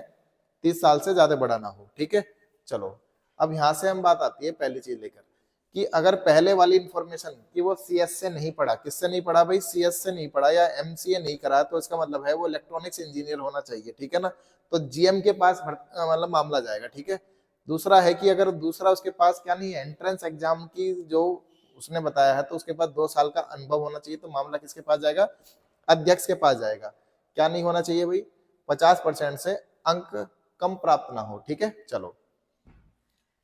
A: 30 साल से ज्यादा बड़ा ना हो। ठीक है, चलो अब यहां से हम बात आती है पहली चीज लेकर कि अगर पहले वाली इंफॉर्मेशन कि वो सीएस से नहीं पढ़ा, किससे नहीं पढ़ा भाई? सीएस से नहीं पढ़ा या एमसीए नहीं करा, तो इसका मतलब है वो इलेक्ट्रॉनिक्स इंजीनियर होना चाहिए। ठीक है ना, तो जीएम के पास मतलब मामला जाएगा। ठीक है, दूसरा है कि अगर दूसरा उसके पास क्या नहीं है, एंट्रेंस एग्जाम की जो उसने बताया है, तो उसके पास 2 साल का अनुभव होना चाहिए, तो मामला किसके पास जाएगा? अध्यक्ष के पास जाएगा। क्या नहीं होना चाहिए भाई? 50% से अंक कम प्राप्त ना हो। ठीक है, चलो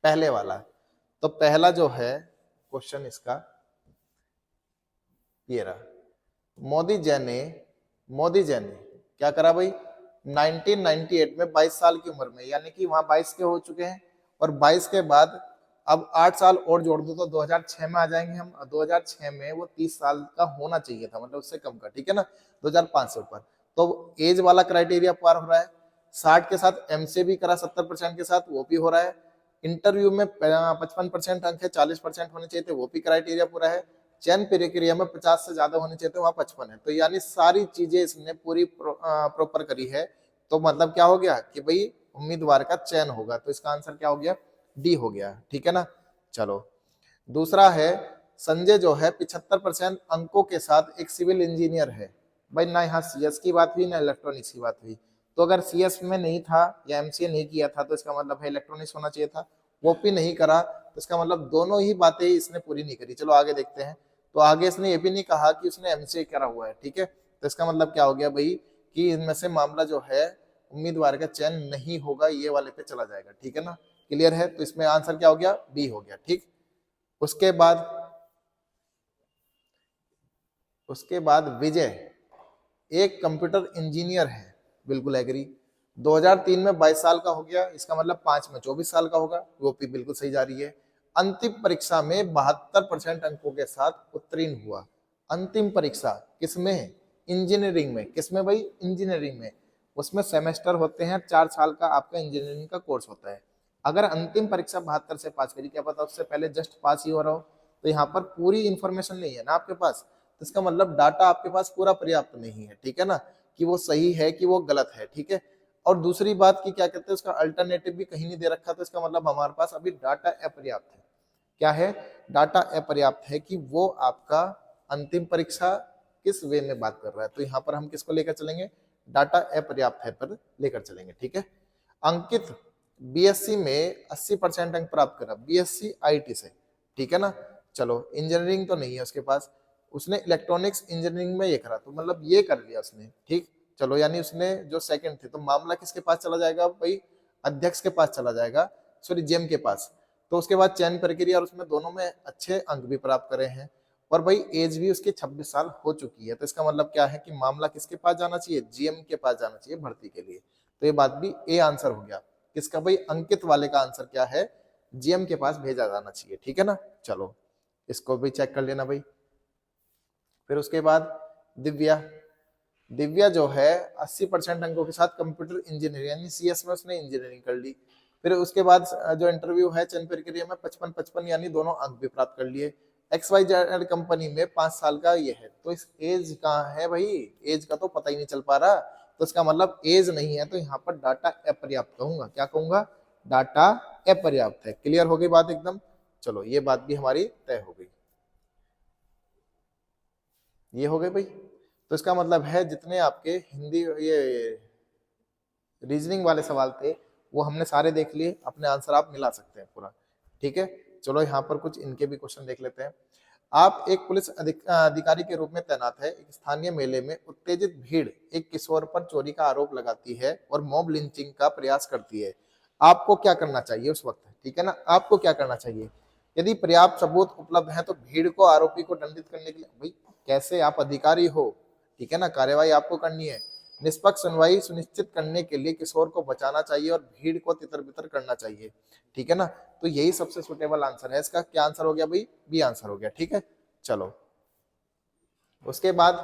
A: पहले वाला, तो पहला जो है क्वेश्चन इसका ये रहा, मोदी जै ने क्या करा भाई? 1998 में 22 साल की उम्र में, यानी कि वहां 22 के हो चुके हैं, और 22 के बाद अब 8 साल और जोड़ दो तो 2006 में आ जाएंगे हम। 2006 में वो 30 साल का होना चाहिए था, मतलब उससे कम का। ठीक है ना, 2005 से ऊपर, तो एज वाला क्राइटेरिया पार हो रहा है। 60 के साथ एमसीए भी करा 70% के साथ, वो भी हो रहा है। इंटरव्यू में 55% अंक है, 40% होने चाहिए थे, वो भी क्राइटेरिया पूरा है। चयन प्रक्रिया में 50 से ज्यादा होने चाहिए थे, वहां 55 है। तो यानी सारी चीजें इसने पूरी प्रॉपर करी है, तो मतलब क्या हो गया कि भाई उम्मीदवार का चयन होगा। तो इसका आंसर क्या हो गया? डी हो गया। ठीक है ना, चलो दूसरा है संजय जो है 75% अंकों के साथ एक सिविल इंजीनियर है। भाई ना यहाँ सीएस की बात हुई ना इलेक्ट्रॉनिक्स की बात हुई, तो अगर सीएस में नहीं था या एमसीए नहीं किया था तो इसका मतलब है इलेक्ट्रॉनिक्स होना चाहिए था, वो भी नहीं करा, तो इसका मतलब दोनों ही बातें इसने पूरी नहीं करी। चलो आगे देखते हैं, तो आगे इसने ये भी नहीं कहा कि उसने एमसीए करा हुआ है। ठीक है, तो इसका मतलब क्या हो गया भाई कि इनमें से मामला जो है उम्मीदवार का चयन नहीं होगा, ये वाले पे चला जाएगा। ठीक है ना, क्लियर है? तो इसमें आंसर क्या हो गया? बी हो गया। ठीक, उसके बाद विजय एक कंप्यूटर इंजीनियर है, बिल्कुल एग्री। 2003 में 22 साल का हो गया, इसका मतलब 5 में 24 साल का होगा, वो भी बिल्कुल सही जा रही है। अंतिम परीक्षा में 72% अंकों के साथ उत्तीर्ण हुआ। अंतिम परीक्षा किसमें? इंजीनियरिंग में। किसमें भाई? इंजीनियरिंग में। उसमें सेमेस्टर होते हैं, 4 साल का आपका इंजीनियरिंग का कोर्स होता है। अगर अंतिम परीक्षा 72 से पास करी, क्या पता उससे पहले जस्ट पास ही हो रहा हो, तो यहाँ पर पूरी इंफॉर्मेशन नहीं है ना आपके पास, तो इसका मतलब डाटा आपके पास पूरा पर्याप्त नहीं है। ठीक है ना, कि वो सही है कि वो गलत है। ठीक है, और दूसरी बात की क्या कहते हैं उसका अल्टरनेटिव भी कहीं नहीं दे रखा, तो इसका मतलब हमारे पास अभी डाटा अपर्याप्त है। क्या है? डाटा अपर्याप्त है कि वो आपका अंतिम परीक्षा किस वे में बात कर रहा है, तो यहाँ पर हम किसको लेकर चलेंगे? डाटा अपर्याप्त है पर लेकर चलेंगे। ठीक है, अंकित बीएससी में 80% अंक प्राप्त करा, बीएससी आईटी से, ठीक है ना। चलो इंजीनियरिंग तो नहीं है उसके पास, उसने इलेक्ट्रॉनिक्स इंजीनियरिंग में ये करा, तो मतलब ये कर लिया उसने, ठीक। चलो यानी उसने जो सेकंड थे, तो मामला किसके पास चला जाएगा भाई, अध्यक्ष के पास चला जाएगा, सॉरी जेम के पास। तो उसके बाद चयन प्रक्रिया, और उसमें दोनों में अच्छे अंक भी प्राप्त करे हैं, और भाई एज भी उसकी 26 साल हो चुकी है। तो इसका मतलब क्या है कि मामला किसके पास जाना चाहिए, जीएम के पास जाना चाहिए भर्ती के लिए। तो ये बात भी ए आंसर हो गया किसका भाई, अंकित वाले का आंसर क्या है, जीएम के पास भेजा जाना चाहिए, ठीक है ना। चलो इसको भी चेक कर लेना भाई। फिर उसके बाद दिव्या, दिव्या जो है 80% अंकों के साथ कंप्यूटर इंजीनियरिंग यानी सीएस में उसने इंजीनियरिंग कर ली। फिर उसके बाद जो इंटरव्यू है चयन प्रक्रिया में 55-55 यानी दोनों अंक भी प्राप्त कर लिए। XYZ कंपनी में 5 साल का ये है, तो इस एज कहाँ है भाई, एज का तो पता ही नहीं चल पा रहा, तो इसका मतलब एज नहीं है, तो यहाँ पर डाटा अपर्याप्त कहूंगा, क्या कहूंगा, डाटा अपर्याप्त है। क्लियर हो गई बात एकदम। चलो ये बात भी हमारी तय हो गई, ये हो गए भाई। तो इसका मतलब है जितने आपके हिंदी ये रीजनिंग वाले सवाल थे वो हमने सारे देख लिए, अपने आंसर आप मिला सकते हैं पूरा, ठीक है। चलो यहाँ पर कुछ इनके भी क्वेश्चन देख लेते हैं। आप एक पुलिस अधिकारी के रूप में तैनात है, एक स्थानीय मेले में उत्तेजित भीड़ एक किशोर पर चोरी का आरोप लगाती है और मॉब लिंचिंग का प्रयास करती है, आपको क्या करना चाहिए उस वक्त, ठीक है ना, आपको क्या करना चाहिए। यदि पर्याप्त सबूत उपलब्ध है तो भीड़ को, आरोपी को दंडित करने के लिए, भाई कैसे आप अधिकारी हो, ठीक है ना, कार्यवाही आपको करनी है। निष्पक्ष सुनवाई सुनिश्चित करने के लिए किशोर को बचाना चाहिए और भीड़ को तितर बितर करना चाहिए, ठीक है ना। तो यही सबसे सुटेबल आंसर है इसका। क्या आंसर हो गया भाई, बी आंसर हो गया, ठीक है। चलो उसके बाद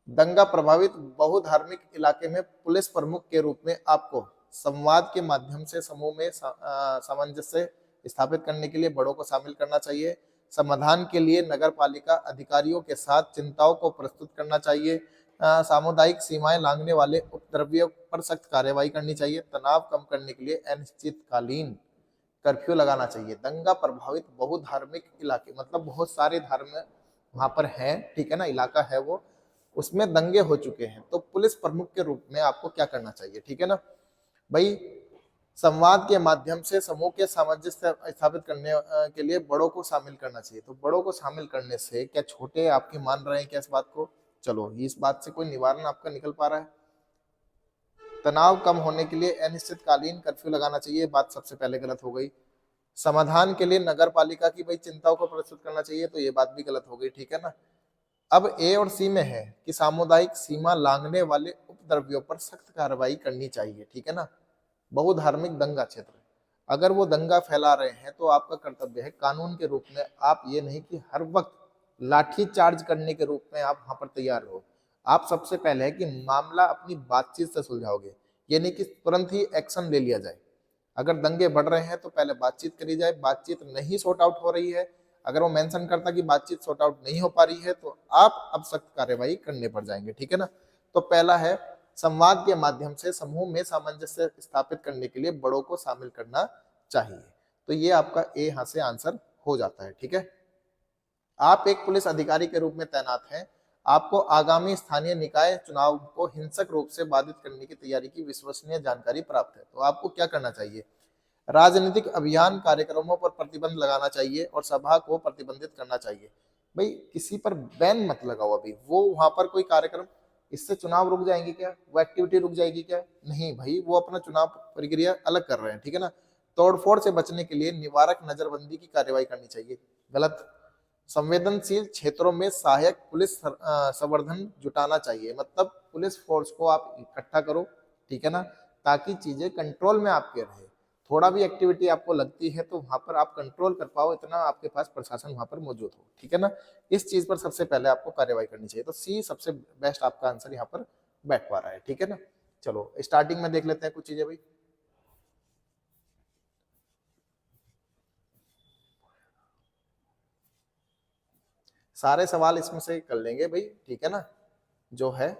A: दंगा प्रभावित बहुधार्मिक इलाके में पुलिस प्रमुख के रूप में आपको संवाद के माध्यम से समूह में सामंजस्य स्थापित करने के लिए बड़ों को शामिल करना चाहिए। समाधान के लिए नगर पालिका अधिकारियों के साथ चिंताओं को प्रस्तुत करना चाहिए। सामुदायिक सीमाएं लांघने वाले उपद्रवियों पर सख्त कार्यवाही करनी चाहिए। तनाव कम करने के लिए अनिश्चितकालीन कर्फ्यू लगाना चाहिए। दंगा प्रभावित बहुधार्मिक इलाके मतलब बहुत सारे धर्म वहां पर हैं, ठीक है ना, इलाका है वो, उसमें दंगे हो चुके हैं, तो पुलिस प्रमुख के रूप में आपको क्या करना चाहिए, ठीक है ना भाई। संवाद के माध्यम से समूह के सामंजस्य स्थापित करने के लिए बड़ों को शामिल करना चाहिए। तो बड़ों को शामिल करने से क्या छोटे आपके मान रहे हैं क्या इस बात को, चलो इस बात से कोई निवारण आपका निकल पा रहा है। तनाव कम होने के लिए अनिश्चितकालीन कर्फ्यू लगाना चाहिए, बात सबसे पहले गलत हो गई। समाधान के लिए नगर पालिका की भाई चिंताओं को प्रस्तुत करना चाहिए, तो ये बात भी गलत हो गई, ठीक है ना। अब ए और सी में है कि सामुदायिक सीमा लांघने वाले उपद्रवियों पर सख्त कार्रवाई करनी चाहिए, ठीक है ना। बहुधार्मिक दंगा क्षेत्र, अगर वो दंगा फैला रहे हैं तो आपका कर्तव्य है कानून के रूप में, आप ये नहीं कि हर वक्त लाठी चार्ज करने के रूप में आप वहां पर तैयार हो। आप सबसे पहले है कि मामला अपनी बातचीत से सुलझाओगे, ये नहीं कि तुरंत ही एक्शन ले लिया जाए। अगर दंगे बढ़ रहे हैं तो पहले बातचीत करी जाए, बातचीत नहीं सॉर्ट आउट हो रही है, अगर वो मेंशन करता कि बातचीत सॉर्ट आउट नहीं हो पा रही है तो आप अब सख्त कार्यवाही करने पर जाएंगे, ठीक है ना। तो पहला है संवाद के माध्यम से समूह में सामंजस्य स्थापित करने के लिए बड़ों को शामिल करना चाहिए। तो ये आपका ए यहाँ से आंसर हो जाता है, ठीक है। आप एक पुलिस अधिकारी के रूप में तैनात हैं, आपको आगामी स्थानीय निकाय चुनाव को हिंसक रूप से बाधित करने की तैयारी की विश्वसनीय जानकारी प्राप्त है, तो आपको क्या करना चाहिए। राजनीतिक अभियान कार्यक्रमों पर प्रतिबंध लगाना चाहिए और सभा को प्रतिबंधित करना चाहिए। भाई किसी पर बैन मत लगाओ, अभी वो वहां पर कोई कार्यक्रम, इससे चुनाव रुक जाएंगे क्या, वो एक्टिविटी रुक जाएगी क्या, नहीं भाई, वो अपना चुनाव प्रक्रिया अलग कर रहे हैं, ठीक है ना। तोड़फोड़ से बचने के लिए निवारक नजरबंदी की कार्यवाही करनी चाहिए, गलत। संवेदनशील क्षेत्रों में सहायक पुलिस संवर्धन जुटाना चाहिए, मतलब पुलिस फोर्स को आप इकट्ठा करो, ठीक है ना, ताकि चीजें कंट्रोल में आपके रहे। थोड़ा भी एक्टिविटी आपको लगती है तो वहां पर आप कंट्रोल कर पाओ, इतना आपके पास प्रशासन वहां पर मौजूद हो, ठीक है ना। इस चीज पर सबसे पहले आपको कार्यवाही करनी चाहिए, तो सी सबसे बेस्ट आपका आंसर यहाँ पर बैठ पा रहा है, ठीक है ना। चलो स्टार्टिंग में देख लेते हैं कुछ चीजें भाई। सारे सवाल इसमें से कर लेंगे भाई, ठीक है ना, जो है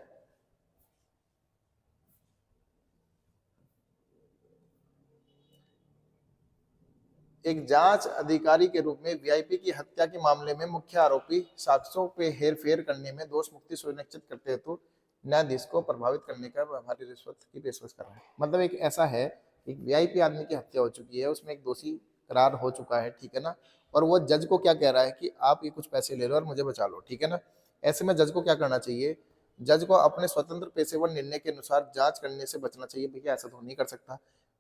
A: एक जांच अधिकारी के रूप में वीआईपी की हत्या के मामले में मुख्य आरोपी साक्ष्यों पे हेरफेर करने में दोष मुक्ति सुनिश्चित करते हेतु न्यायाधीश को प्रभावित करने का हमारी रिश्वत की पेशकश कर रहा है। मतलब एक ऐसा है, एक वीआईपी आदमी की हत्या हो चुकी है, उसमें एक दोषी करार हो चुका है, ठीक है ना, और वो जज को क्या कह रहा है कि आप ये कुछ पैसे ले लो और मुझे बचा लो, ठीक है ना। ऐसे में जज को क्या करना चाहिए, जज को अपने स्वतंत्र पेशेवर निर्णय के अनुसार जांच करने से बचना चाहिए। भैया ऐसा तो नहीं कर सकता,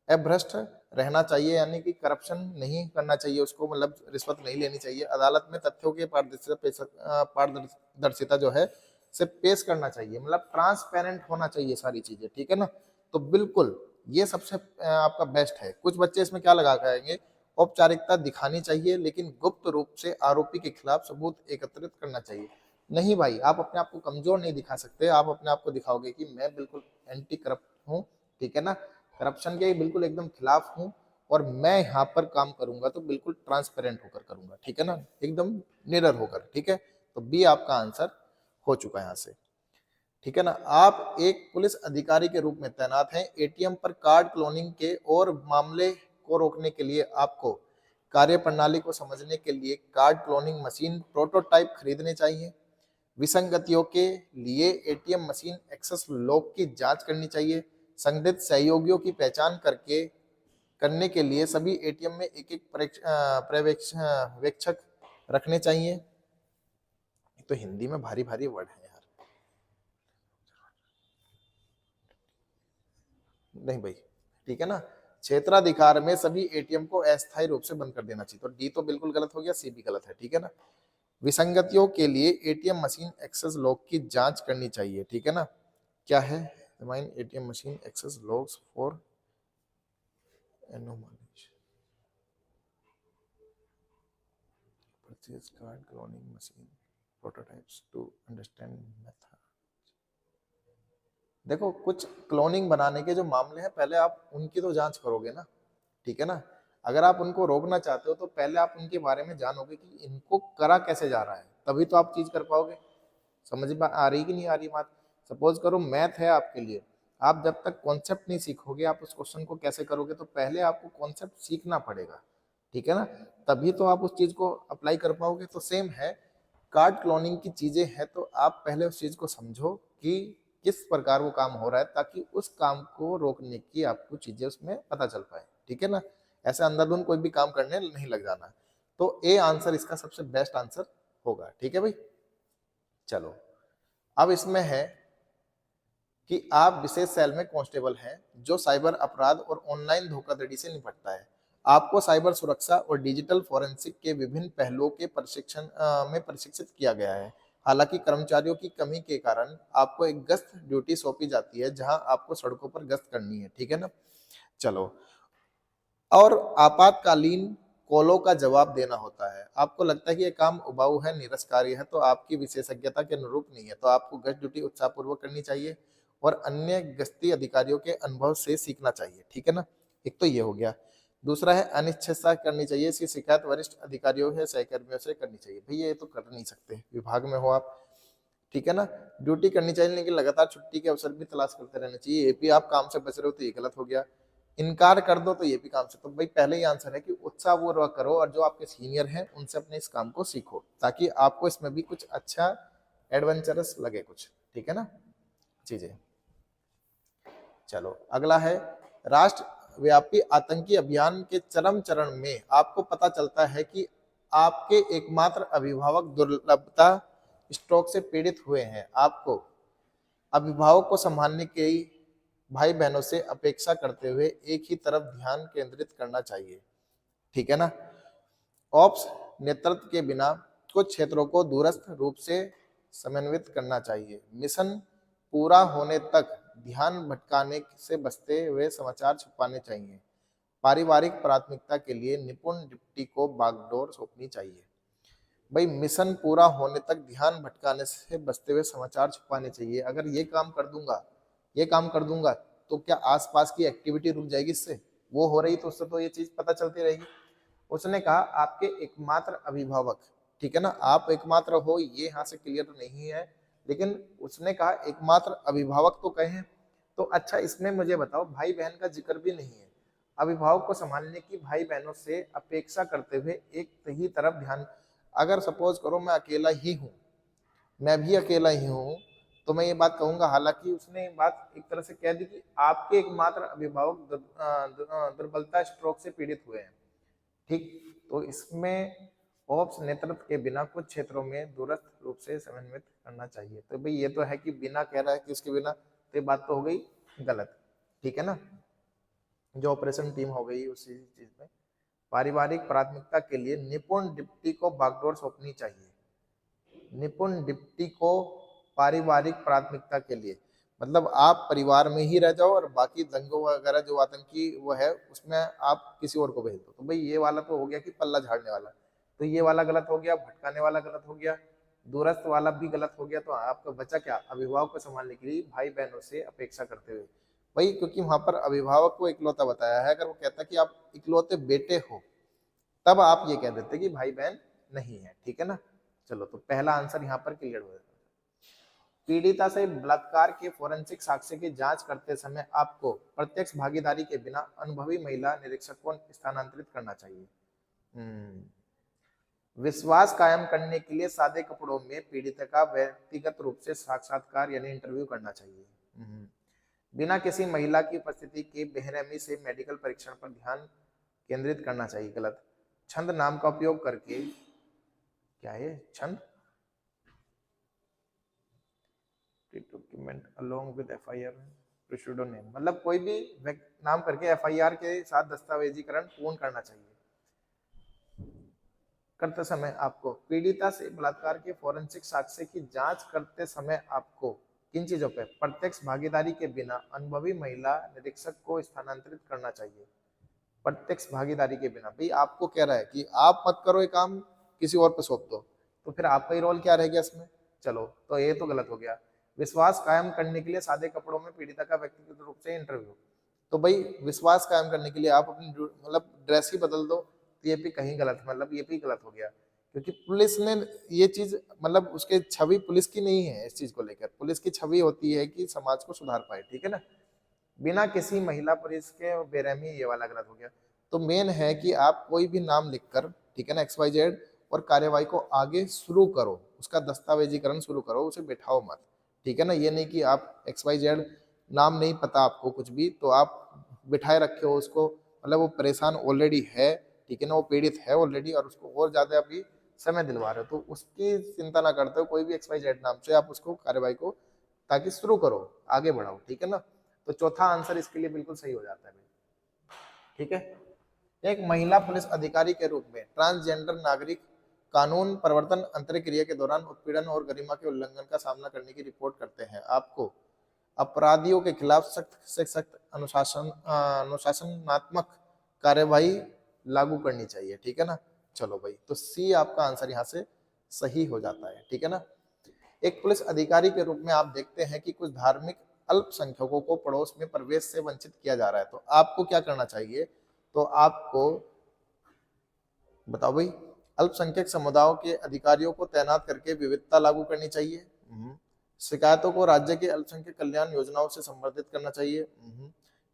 A: अभ्रष्ट रहना चाहिए, यानी कि करप्शन नहीं करना चाहिए उसको, मतलब रिश्वत नहीं लेनी चाहिए। अदालत में तथ्यों की पारदर्शिता जो है से पेश करना चाहिए, मतलब ट्रांसपेरेंट होना चाहिए सारी चीजें, ठीक है ना। तो बिल्कुल ये सबसे आपका बेस्ट है। कुछ बच्चे इसमें क्या लगा कहेंगे, औपचारिकता दिखानी चाहिए लेकिन गुप्त रूप से आरोपी के खिलाफ सबूत एकत्रित करना चाहिए। नहीं भाई, आप अपने आप को कमजोर नहीं दिखा सकते, आप अपने आप को दिखाओगे कि मैं बिल्कुल एंटी करप्ट हूँ, ठीक है ना, करप्शन के बिल्कुल एकदम खिलाफ हूँ, और मैं यहाँ पर काम करूंगा तो बिल्कुल ट्रांसपेरेंट होकर करूंगा, ठीक है ना, एकदम निडर होकर, ठीक है। तो बी आपका आंसर हो चुका है यहाँ से, ठीक है ना। आप एक पुलिस अधिकारी के रूप में तैनात हैं, एटीएम पर कार्ड क्लोनिंग के और मामले को रोकने के लिए आपको कार्य प्रणाली को समझने के लिए कार्ड क्लोनिंग मशीन प्रोटोटाइप खरीदने चाहिए। विसंगतियों के लिए एटीएम मशीन एक्सेस लॉक की जांच करनी चाहिए। संदिग्ध सहयोगियों की पहचान करने के लिए सभी एटीएम में एक एक पर्यवेक्षक रखने चाहिए। तो हिंदी में भारी भारी वर्ड है यार, नहीं भाई, ठीक है ना। क्षेत्राधिकार में सभी एटीएम को अस्थायी रूप से बंद कर देना चाहिए। तो डी तो बिल्कुल गलत हो गया, सी भी गलत है, ठीक है ना। विसंगतियों के लिए एटीएम मशीन एक्सेस लॉक की जांच करनी चाहिए, ठीक है ना। क्या है, ATM machine access logs for anomalies, purchase card cloning machine prototypes to understand method. देखो, कुछ क्लोनिंग बनाने के जो मामले हैं पहले आप उनकी तो जांच करोगे ना, ठीक है ना। अगर आप उनको रोकना चाहते हो तो पहले आप उनके बारे में जानोगे कि इनको करा कैसे जा रहा है, तभी तो आप चीज कर पाओगे। समझ में आ रही कि नहीं आ रही बात। सपोज करो मैथ है आपके लिए, आप जब तक कॉन्सेप्ट नहीं सीखोगे आप उस क्वेश्चन को कैसे करोगे, तो पहले आपको कॉन्सेप्ट सीखना पड़ेगा, ठीक है ना, तभी तो आप उस चीज को अप्लाई कर पाओगे। तो सेम है, कार्ड क्लोनिंग की चीजें हैं तो आप पहले उस चीज को समझो कि किस प्रकार वो काम हो रहा है, ताकि उस काम को रोकने की आपको चीजें उसमें पता चल पाए, ठीक है ना। ऐसे अंधाधुंध कोई भी काम करने नहीं लग जाना। तो ए आंसर इसका सबसे बेस्ट आंसर होगा, ठीक है भाई। चलो, अब इसमें है कि आप विशेष सेल में कांस्टेबल हैं जो साइबर अपराध और ऑनलाइन धोखाधड़ी से निपटता है। आपको साइबर सुरक्षा और डिजिटल फोरेंसिक के विभिन्न पहलुओं के में प्रशिक्षित किया गया है। हालांकि कर्मचारियों की कमी के कारण आपको एक गश्त ड्यूटी सौंपी जाती है जहां आपको सड़कों पर गश्त करनी है, ठीक है ना। चलो, और आपातकालीन कॉलों का जवाब देना होता है। आपको लगता है कि ये काम उबाऊ है, नीरस कार्य है, तो आपकी विशेषज्ञता के अनुरूप नहीं है, तो आपको गश्त ड्यूटी उत्साहपूर्वक करनी चाहिए और अन्य गश्ती अधिकारियों के अनुभव से सीखना चाहिए, ठीक है ना। एक तो ये हो गया। दूसरा है अनिश्चितता करनी चाहिए, इसकी शिकायत वरिष्ठ अधिकारियों या सहकर्मियों से करनी चाहिए। भैया ये तो कर नहीं सकते, विभाग में हो आप, ठीक है ना। ड्यूटी करनी चाहिए लेकिन लगातार छुट्टी के अवसर भी तलाश करते रहना चाहिए। ये भी आप काम से बच रहे हो तो ये गलत हो गया। इनकार कर दो तो ये भी काम से, तो भाई पहले ही आंसर है कि उत्साहपूर्वक करो और जो आपके सीनियर हैं उनसे अपने इस काम को सीखो, ताकि आपको इसमें भी कुछ अच्छा एडवेंचरस लगे कुछ, ठीक है ना चीजें। चलो, अगला है राष्ट्रव्यापी आतंकी अभियान के चरम चरण में आपको पता चलता है कि आपके एकमात्र अभिभावक दुर्लभता स्ट्रोक से पीड़ित हुए हैं। आपको अभिभावक को संभालने के भाई बहनों से अपेक्षा करते हुए एक ही तरफ ध्यान केंद्रित करना चाहिए, ठीक है ना। ऑप्स नेतृत्व के बिना कुछ क्षेत्रों को दूरस्थ रूप से समन्वित करना चाहिए। मिशन पूरा होने तक ध्यान भटकाने से बचते हुए समाचार छुपाने चाहिए। पारिवारिक प्राथमिकता के लिए निपुण डिप्टी को बागडोर सौंपनी चाहिए। भाई मिशन पूरा होने तक ध्यान भटकाने से बचते हुए समाचार छुपाने चाहिए। अगर ये काम कर दूंगा, ये काम कर दूंगा, तो क्या आसपास की एक्टिविटी रुक जाएगी इससे? वो हो रही तो उससे तो ये चीज पता चलती रहेगी। उसने कहा आपके एकमात्र अभिभावक, ठीक है ना, आप एकमात्र हो ये यहाँ से क्लियर नहीं है, लेकिन उसने कहा एकमात्र अभिभावक तो कहे। तो अच्छा, इसमें मुझे बताओ भाई बहन का जिक्र भी नहीं है। अभिभावक को संभालने की भाई बहनों से अपेक्षा करते हुए एक ही तरफ ध्यान। अगर सपोज करो मैं अकेला ही हूँ, मैं भी अकेला ही हूँ, तो मैं ये बात कहूंगा, हालांकि उसने ये बात एक तरह से कह दी कि आपके एकमात्र अभिभावक दुर्बलता स्ट्रोक से पीड़ित हुए हैं, ठीक। तो इसमें ओप्स नेतृत्व के बिना कुछ क्षेत्रों में दूरस्थ रूप से समन्वित करना चाहिए। तो भाई ये तो है कि बिना कह रहा है कि उसके बिना, तो ये बात तो हो गई गलत, ठीक है ना। जो ऑपरेशन टीम हो गई उसी चीज में पारिवारिक प्राथमिकता के लिए निपुण डिप्टी को बागडोर सौंपनी चाहिए। निपुण डिप्टी को पारिवारिक प्राथमिकता के लिए मतलब आप परिवार में ही रह जाओ और बाकी दंगों वगैरह जो आतंकी वो है उसमें आप किसी और को भेज दो। तो भाई ये वाला तो हो गया कि पल्ला झाड़ने वाला, तो ये वाला गलत हो गया, भटकाने वाला गलत हो गया, दूरस्थ वाला भी गलत हो गया। तो आपका बच्चा क्या, अभिभावक को संभालने के लिए भाई बहनों से अपेक्षा करते हुए, भाई क्योंकि वहां पर अभिभावक को इकलौता बताया है। अगर वो कहता कि आप इकलौते बेटे हो तब आप ये कह देते कि भाई बहन नहीं है, ठीक है ना। चलो तो पहला आंसर यहाँ पर क्लियर हो जाता है। पीड़िता से बलात्कार के फोरेंसिक साक्ष्य की जांच करते समय आपको प्रत्यक्ष भागीदारी के बिना अनुभवी महिला निरीक्षक को स्थानांतरित करना चाहिए। विश्वास कायम करने के लिए सादे कपड़ों में पीड़िता का व्यक्तिगत रूप से साक्षात्कार यानी इंटरव्यू करना चाहिए। बिना किसी महिला की उपस्थिति के बेरहमी से मेडिकल परीक्षण पर ध्यान केंद्रित करना चाहिए, गलत। छंद नाम का उपयोग करके, क्या है छंद, डॉक्यूमेंट अलोंग विद एफआईआर प्रोसीडो नेम, मतलब कोई भी नाम करके एफआईआर के साथ दस्तावेजीकरण पूर्ण करना चाहिए। करते समय आपको पीड़िता से बलात्कार के फोरेंसिक साक्ष्य की जांच करते समय आपको किन चीजों पे प्रत्यक्ष भागीदारी के बिना अनुभवी महिला निरीक्षक को स्थानांतरित करना चाहिए। प्रत्यक्ष भागीदारी के बिना, भाई आपको कह रहा है कि आप मत करो ये काम, किसी और पे सौंप दो, तो फिर आपका ही रोल क्या रह गया इसमें। चलो तो ये तो गलत हो गया। विश्वास कायम करने के लिए सादे कपड़ों में पीड़िता का व्यक्तिगत रूप से इंटरव्यू, तो भाई विश्वास कायम करने के लिए आप अपनी मतलब ड्रेस ही बदल दो, तो ये भी कहीं गलत, मतलब ये भी गलत हो गया। क्योंकि पुलिस ने ये चीज मतलब उसके छवि पुलिस की नहीं है, इस चीज को लेकर पुलिस की छवि होती है कि समाज को सुधार पाए, ठीक है ना। बिना किसी महिला पुलिस के बेरहमी, ये वाला गलत हो गया। तो मेन है कि आप कोई भी नाम लिखकर, ठीक है ना, XYZ, और कार्यवाही को आगे शुरू करो, उसका दस्तावेजीकरण शुरू करो, उसे बैठाओ मत, ठीक है ना। ये नहीं कि आप XYZ नाम नहीं पता आपको कुछ भी तो आप बिठाए रखे हो उसको, मतलब वो परेशान ऑलरेडी है, ठीक है ना, वो पीड़ित है ऑलरेडी और उसको और ज्यादा अभी समय दिलवा रहे हो, तो उसकी चिंता ना करते हो, कोई भी XYZ नाम से आप उसको कार्यवाही को ताकि शुरू करो, आगे बढ़ाओ, ठीक है ना। तो चौथा आंसर इसके लिए बिल्कुल सही हो जाता है, ठीक है। एक महिला पुलिस अधिकारी के रूप में ट्रांसजेंडर नागरिक कानून प्रवर्तन अंतरक्रिया के दौरान उत्पीड़न और गरिमा के उल्लंघन का सामना करने की रिपोर्ट करते हैं। आपको अपराधियों के खिलाफ सख्त से सख्त अनुशासनात्मक कार्यवाही लागू करनी चाहिए, ठीक है ना। चलो भाई, तो सी आपका आंसर यहाँ से सही हो जाता है, ठीक है ना। एक पुलिस अधिकारी के रूप में आप देखते हैं कि कुछ धार्मिक अल्पसंख्यकों को पड़ोस में प्रवेश से वंचित किया जा रहा है, तो आपको क्या करना चाहिए। तो आपको बताओ भाई, अल्पसंख्यक समुदायों के अधिकारियों को तैनात करके विविधता लागू करनी चाहिए। शिकायतों को राज्य के अल्पसंख्यक कल्याण योजनाओं से संबंधित करना चाहिए,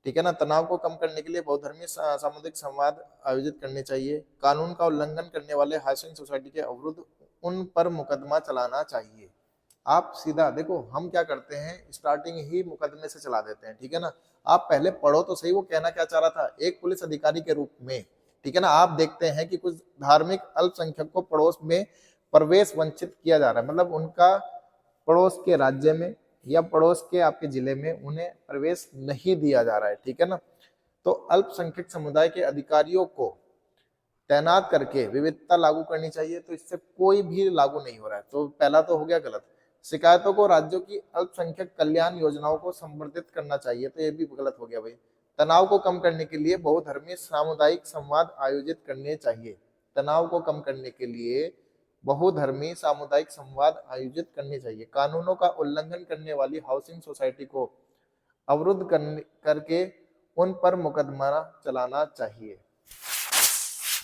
A: ठीक है ना। तनाव को कम करने के लिए बहुधर्मीय सामुदायिक संवाद आयोजित करने चाहिए। कानून का उल्लंघन करने वाले हाउसिंग सोसाइटी के अवरुद्ध उन पर मुकदमा चलाना चाहिए। आप सीधा देखो, हम क्या करते हैं, स्टार्टिंग ही मुकदमे से चला देते हैं, ठीक है ना। आप पहले पढ़ो तो सही, वो कहना क्या चाह रहा था। एक पुलिस अधिकारी के रूप में, ठीक है ना, आप देखते हैं कि कुछ धार्मिक अल्पसंख्यक को पड़ोस में प्रवेश वंचित किया जा रहा है, मतलब उनका पड़ोस के राज्य में या पड़ोस के आपके जिले में उन्हें प्रवेश नहीं दिया जा रहा है, ठीक है ना। तो अल्पसंख्यक समुदाय के अधिकारियों को तैनात करके विविधता लागू करनी चाहिए, तो इससे कोई भी लागू नहीं हो रहा है, तो पहला तो हो गया गलत। शिकायतों को राज्यों की अल्पसंख्यक कल्याण योजनाओं को संवर्धित करना चाहिए, तो ये भी गलत हो गया भाई। तनाव को कम करने के लिए बहुधर्मीय सामुदायिक संवाद आयोजित करने चाहिए। तनाव को कम करने के लिए बहुधर्मी सामुदायिक संवाद आयोजित करने चाहिए। कानूनों का उल्लंघन करने वाली हाउसिंग सोसाइटी को अवरुद्ध करके उन पर मुकदमा चलाना चाहिए।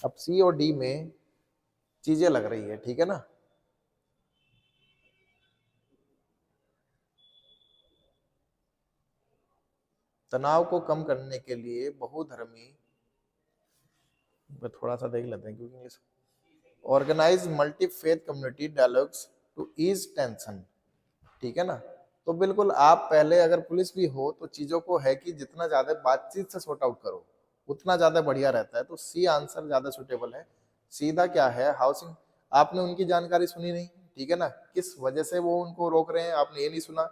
A: अब सी और डी में चीजें लग रही है, ठीक है ना। तनाव को कम करने के लिए बहुधर्मी, थोड़ा सा देख लेते हैं क्योंकि English, organise multi faith community dialogues to ease tension, ठीक है ना। तो बिल्कुल आप पहले अगर पुलिस भी हो तो चीजों को है कि जितना ज्यादा बातचीत से सॉर्ट आउट करो उतना ज्यादा बढ़िया रहता है। तो सी आंसर ज्यादा सुटेबल है। सीधा क्या है, हाउसिंग, आपने उनकी जानकारी सुनी नहीं, ठीक है ना, किस वजह से वो उनको रोक रहे हैं आपने ये नहीं सुना।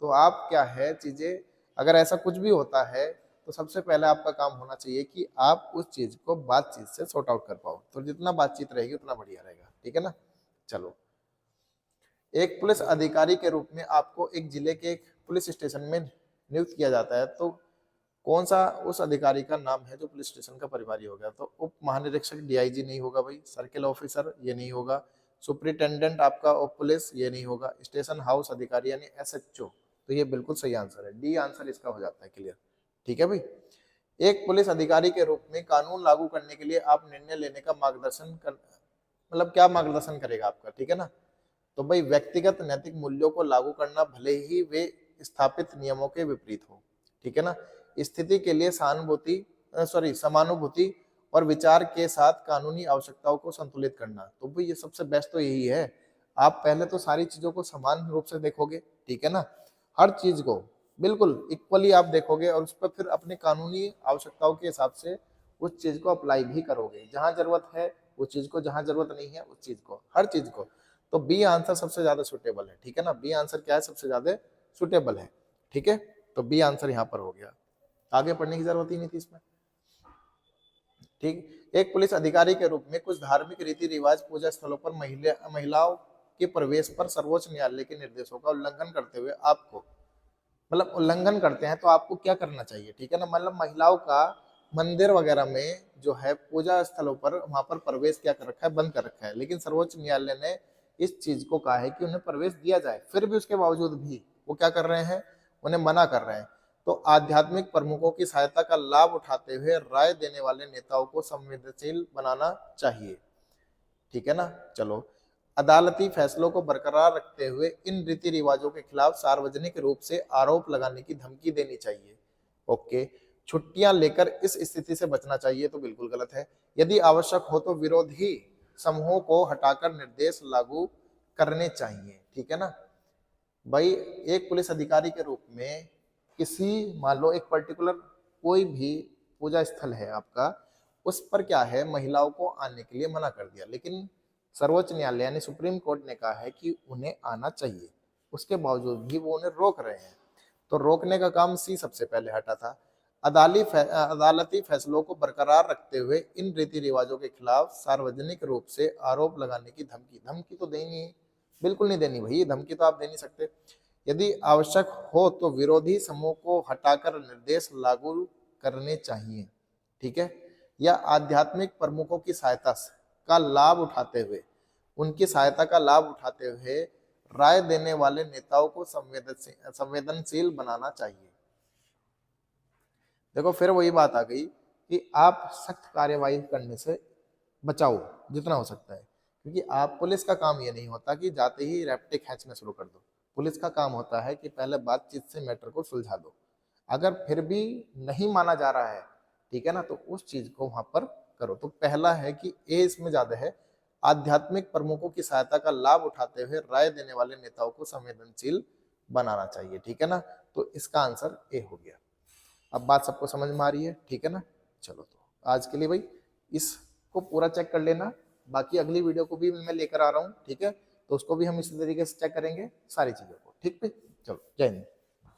A: तो आप क्या है चीजें, अगर ऐसा कुछ भी होता है तो सबसे पहले आपका काम होना चाहिए कि आप उस चीज को बातचीत से सॉर्ट आउट कर पाओ। तो जितना बातचीत रहेगी उतना बढ़िया रहेगा, ठीक है ना। चलो, एक पुलिस अधिकारी के रूप में आपको एक जिले के एक पुलिस स्टेशन में नियुक्त किया जाता है, तो कौन सा उस अधिकारी का नाम है जो पुलिस स्टेशन का प्रभारी हो गया। तो उप महानिरीक्षक डीआईजी नहीं होगा भाई, सर्किल ऑफिसर ये नहीं होगा, सुपरिटेंडेंट आपका ऑफ पुलिस ये नहीं होगा, स्टेशन हाउस अधिकारी यानी एसएचओ। तो ये बिल्कुल सही आंसर है, डी आंसर इसका हो जाता है। क्लियर, ठीक है भाई। एक पुलिस अधिकारी के रूप में कानून लागू करने के लिए आप निर्णय लेने का मार्गदर्शन कर, मतलब क्या मार्गदर्शन करेगा आपका, ठीक है ना। तो भाई व्यक्तिगत नैतिक मूल्यों को लागू करना भले ही वे स्थापित नियमों के विपरीत हो, ठीक है ना। स्थिति के लिए समानुभूति और विचार के साथ कानूनी आवश्यकताओं को संतुलित करना। तो भाई ये सबसे बेस्ट तो यही है, आप पहले तो सारी चीजों को समान रूप से देखोगे, ठीक है ना, हर चीज को बिल्कुल इक्वली आप देखोगे और उस पर फिर अपने कानूनी आवश्यकताओं के हिसाब से उस चीज को अप्लाई भी करोगे, जहां जरूरत है उस चीज को, जहां जरूरत नहीं है उस चीज को, हर चीज को। तो बी आंसर सबसे ज्यादा सुटेबल है, ठीक है ना। बी आंसर क्या है, सबसे ज्यादा सुटेबल है, ठीक है। तो बी आंसर यहां पर हो गया, आगे पढ़ने की जरूरत ही नहीं थी इसमें, ठीक। एक पुलिस अधिकारी के रूप में कुछ धार्मिक रीति रिवाज पूजा स्थलों पर महिलाओं के प्रवेश पर सर्वोच्च न्यायालय के निर्देशों का उल्लंघन करते हुए आपको, मतलब उल्लंघन करते हैं तो आपको क्या करना चाहिए, ठीक है ना। मतलब महिलाओं का मंदिर वगैरह में जो है पूजा स्थलों पर वहां पर प्रवेश क्या कर रखा है, बंद कर रखा है, लेकिन सर्वोच्च न्यायालय ने इस चीज को कहा है कि उन्हें प्रवेश दिया जाए, फिर भी उसके बावजूद भी वो क्या कर रहे हैं, उन्हें मना कर रहे हैं। तो आध्यात्मिक प्रमुखों की सहायता का लाभ उठाते हुए राय देने वाले नेताओं को संवेदनशील बनाना चाहिए, ठीक है ना। चलो, अदालती फैसलों को बरकरार रखते हुए इन रीति रिवाजों के खिलाफ सार्वजनिक रूप से आरोप लगाने की धमकी देनी चाहिए। ओके, छुट्टियां लेकर इस स्थिति से बचना चाहिए, तो बिल्कुल गलत है। यदि आवश्यक हो तो विरोधी समूहों को हटाकर निर्देश लागू करने चाहिए, ठीक है ना। भाई एक पुलिस अधिकारी के रूप में किसी, मान लो एक पर्टिकुलर कोई भी पूजा स्थल है आपका, उस पर क्या है, महिलाओं को आने के लिए मना कर दिया, लेकिन सर्वोच्च न्यायालय यानी सुप्रीम कोर्ट ने कहा है कि उन्हें आना चाहिए, उसके बावजूद भी वो उन्हें रोक रहे हैं। तो रोकने का काम सी सबसे पहले हटा था। अदालती फैसलों को बरकरार रखते हुए इन रीति रिवाजों के खिलाफ सार्वजनिक रूप से आरोप लगाने की धमकी, धमकी तो देनी है, बिल्कुल नहीं देनी भाई, धमकी तो आप दे नहीं सकते। यदि आवश्यक हो तो विरोधी समूह को हटाकर निर्देश लागू करने चाहिए, ठीक है। या आध्यात्मिक प्रमुखों की सहायता का लाभ उठाते हुए, उनकी सहायता का लाभ उठाते हुए राय देने वाले नेताओं को संवेदनशील बनाना चाहिए। देखो फिर वही बात आ गई कि आप सख्त कार्यवाही करने से बचाओ जितना हो सकता है, क्योंकि आप, पुलिस का काम ये नहीं होता कि जाते ही रैप्टे खींचना शुरू कर दो। पुलिस का काम होता है कि पहले बातचीत से मैटर को सुलझा दो, अगर फिर भी नहीं माना जा रहा है, ठीक है ना, तो उस चीज को वहां पर करो। तो पहला है कि ए इसमें ज्यादा है, आध्यात्मिक प्रमुखों की सहायता का लाभ उठाते हुए राय देने वाले नेताओं को संवेदनशील बनाना चाहिए, ठीक है ना। तो इसका आंसर ए हो गया। अब बात सबको समझ में आ रही है, ठीक है ना। चलो, तो आज के लिए भाई इसको पूरा चेक कर लेना, बाकी अगली वीडियो को भी मैं लेकर आ रहा हूँ, ठीक है। तो उसको भी हम इसी तरीके से चेक करेंगे सारी चीजों को, ठीक है। चलो, जय हिंद।